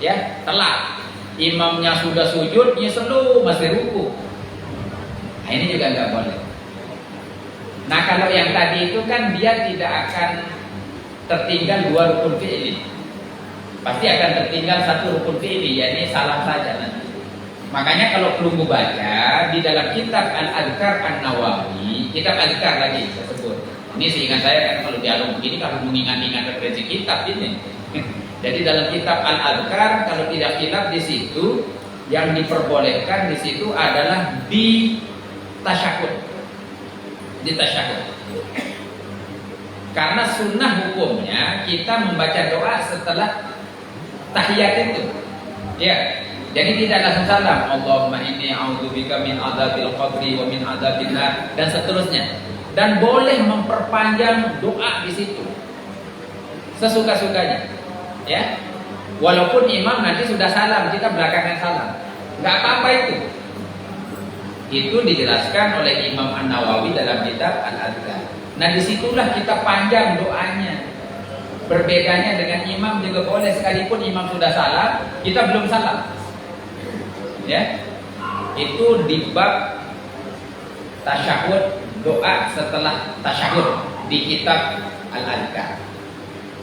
Ya, telat. Imamnya sudah sujud, dia selalu masih ruku. Nah, ini juga nggak boleh. Nah, kalau yang tadi itu kan dia tidak akan tertinggal 2 rukun fi'li. Pasti akan tertinggal 1 rukun fi'li, yakni salam saja nanti. Makanya kalau perlu baca di dalam kitab Al-Adhkar An-Nawawi, kitab Adhkar lagi tersebut. Ini seingat saya kan kalau dialog begini kalau mengingat-ingat referensi kitab ini. Jadi dalam kitab Al-Adhkar kalau tidak khilaf di situ yang diperbolehkan di situ adalah di tasyahud. Di tasyahud. Karena sunnah hukumnya kita membaca doa setelah tahiyat itu. Ya. Jadi tidak langsung salam, Allahumma inni a'udzubika min adzabil qabri wa min adzabil nar dan seterusnya. Dan boleh memperpanjang doa di situ. Sesuka-sukanya. Ya. Walaupun imam nanti sudah salam, kita belakangan salam. Enggak apa-apa itu. Itu dijelaskan oleh Imam An-Nawawi dalam kitab Al-Adhkar. Nah, disitulah kita panjang doanya. Berbedanya dengan imam juga boleh, sekalipun imam sudah salam, kita belum salam. Ya, itu di bab tasyahud, doa setelah tasyahud di kitab Al-Adhkar.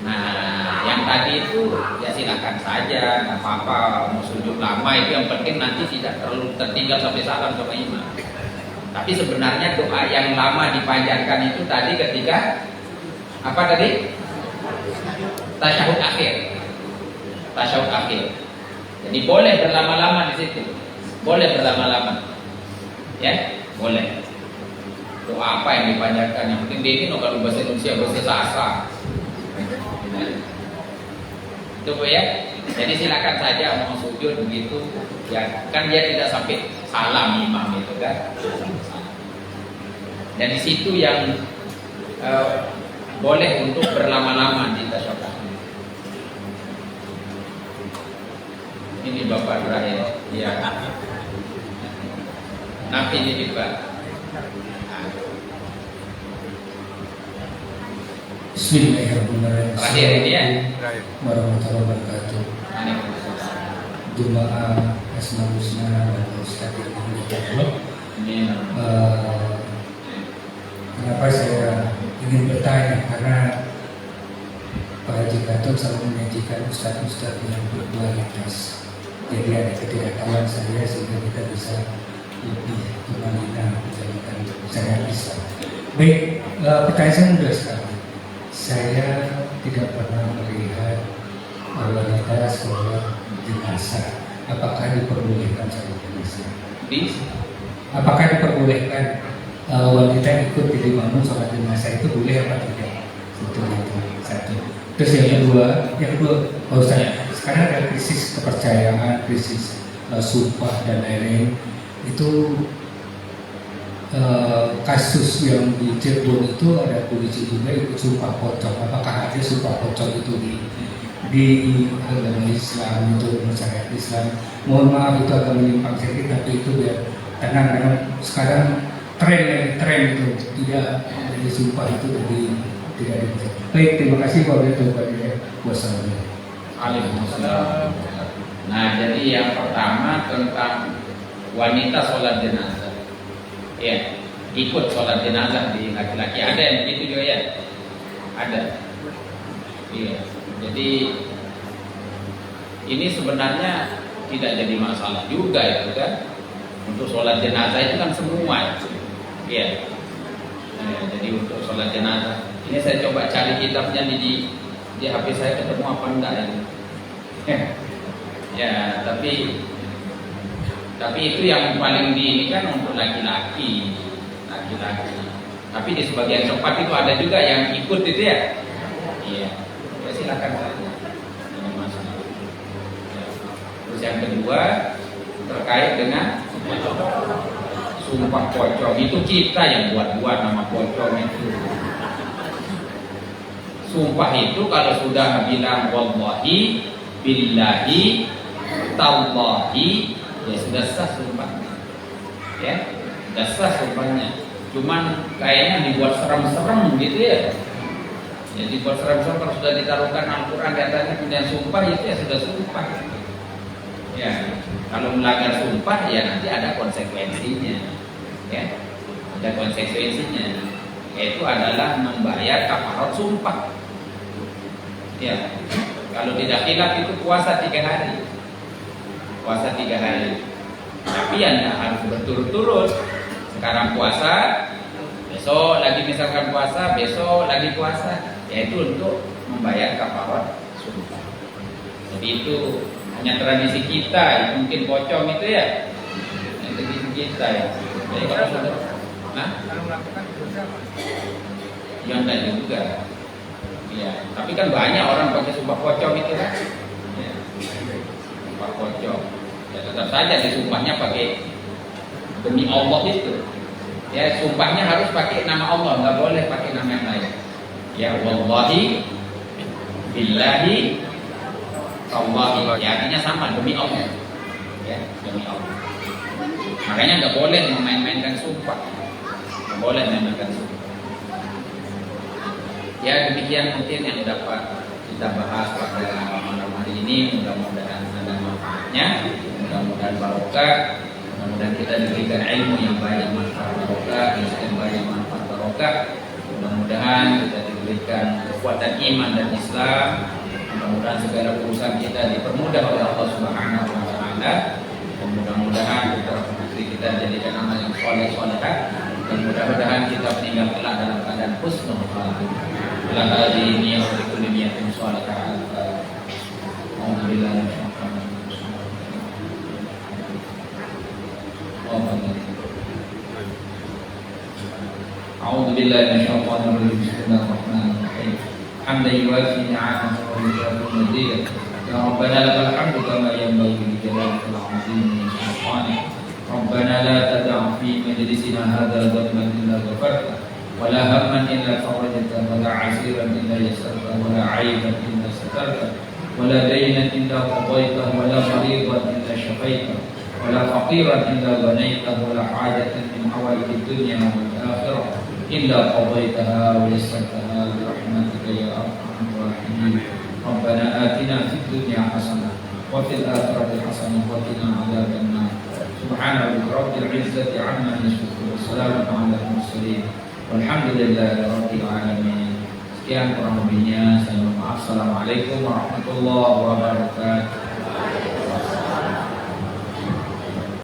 Nah, yang tadi itu ya silakan saja, nggak apa-apa, mau sujud lama itu yang penting nanti tidak terlalu tertinggal sampai salam sama imam. Tapi sebenarnya doa yang lama dipanjangkan itu tadi ketika apa tadi? Tasyahud akhir. Tasyahud akhir. Jadi boleh berlama-lama di situ. Boleh berlama-lama. Ya, boleh. Doa apa yang dipanjangkan? Yang penting dia ini kalau bahasa Indonesia bahasa Sasa. Itu ya. Jadi silakan saja mau sujud begitu. Ya, kan dia tidak sampai salam imam itu kan. Dan di situ yang boleh untuk berlama-lama di tasyahud. Ini Bapak terakhir. Ya. Nafi ini juga. Bismillahirrahmanirrahim. Terakhir ini ya. Warahmatullahi wabarakatuh. Jemaah Asmaul Husna dan Ustaz yang dimuliakan Allah. Kenapa saya ingin bertanya? Karena Pak Haji Gatot selalu menyajikan ustaz-ustaz yang berkualitas. Jadi ada ketidaktahuan saya sehingga kita bisa lebih membina menjalankan syariat Islam. Baik, pertanyaan saya mudah sekali. Saya tidak pernah melihat wanita sholat jenazah. Apakah diperbolehkan sholat jenazah? Apakah diperbolehkan wanita ikut di imam sholat jenazah itu boleh apa tidak? Itu satu. Terus yang kedua, Pak Ustaz, sekarang ada krisis kepercayaan, krisis sumpah dan lain-lain. Itu kasus yang di Cirebon itu ada polisi juga ikut sumpah pocong. Apakah ada sumpah pocong itu di agama Islam, itu syariat Islam? Mohon maaf itu agak menyimpang sedikit, tapi itu biar tenang. Karena sekarang tren itu tidak dari sumpah itu jadi tidak ada. Baik, terima kasih Waalaikumsalam. Nah, jadi yang pertama tentang wanita sholat jenazah. Ya, ikut sholat jenazah di laki-laki ada yang begitu juga ya? Ada. Iya. Jadi ini sebenarnya tidak jadi masalah juga itu kan. Untuk sholat jenazah itu kan semua. Iya. Jadi untuk sholat jenazah ini saya coba cari kitabnya di HP saya, ketemu apa enggak ya? Ya, tapi itu yang paling di ini kan untuk laki-laki. Tapi di sebagian tempat itu ada juga yang ikut itu ya. Iya. Ya silakan saja. Ini masalah. Terus yang kedua terkait dengan sumpah pocong. Itu kita yang buat-buat nama pocong itu. Sumpah itu kalau sudah bilang wallahi, billahi, tallahi, ya sudah sah sumpahnya. Ya, sudah sah sumpahnya. Cuman kayaknya dibuat serem-serem gitu ya. Ya dibuat serem-serem kalau sudah ditaruhkan Al-Quran di atasnya kemudian sumpah itu ya sudah sumpah. Ya, kalau melanggar sumpah ya nanti ada konsekuensinya. Ya, ada konsekuensinya. Yaitu adalah membayar kafarat sumpah. Ya, kalau tidak khilaf itu puasa 3 hari. Puasa 3 hari. Tapi ya harus berturut-turut. Sekarang puasa, besok lagi misalkan puasa, besok lagi puasa. Yaitu untuk membayar kafarat sumpah. Jadi itu hanya tradisi kita, mungkin pocong itu ya. Tradisi kita ya. Jadi kalau sudah, kalau melakukan dosa apa? Ya enggak juga. Ya, tapi kan banyak orang pakai sumpah pocong itu kan. Ya, sumpah pocong. Ya tetap saja disumpahnya pakai demi Allah itu. Ya sumpahnya harus pakai nama Allah, nggak boleh pakai nama yang lain. Ya wallahi, billahi, tallahi. Ya artinya sama demi Allah. Ya demi Allah. Makanya nggak boleh memain-mainkan sumpah. Nggak boleh memainkan sumpah. Ya demikian mungkin yang dapat kita bahas pada malam hari ini. Mudah-mudahan ada manfaatnya, mudah-mudahan barokah, mudah-mudahan kita diberikan ilmu yang banyak manfaat barokah, yang banyak manfaat barokah. Mudah-mudahan kita diberikan kekuatan iman dan Islam. Mudah-mudahan segala urusan kita dipermudah oleh Allah Subhanahu wa taala. Dan mudah-mudahan kita jadikan amal yang soleh-solehat. Dan mudah-mudahan kita meninggal kelak dalam keadaan husnul khatimah. Ila hadhihi wa likulli niyatin shalihah. Alhamdulillah. A'udzu billahi minasyaitonir rajim. Bismillahirrahmanirrahim. Hamdan yuwaffi ni'amahu wa yukafi madhidah. Ya Rabbana lakal hamdu kama yanbaghi li jalalika al-'azim min sultanik. Rabbana la tad'a fi majlisina hadza dhanban illa ghafarta wa la hamman illa farajta wa la 'asiran illa yassarta wa la 'aiban illa satarta wa la daynan illa qadayta wa la maridan illa shafaita wa la faqiran illa ghanayta wa la hajatan min hawaiji dunya wal akhirah illa qadaytaha wa yassartaha bi rahmatika ya arhamar rahimin. Rabbana atina fid dunya hasanah wa fil akhirati hasanah wa qina adzaban nar. Subhana rabbil izzati amma yasifun. Wassalamu ala mursalin. Walhamdulillahi rabbil alamin. Sekian kurang lebihnya saya mohon maaf. Assalamualaikum warahmatullahi wabarakatuh.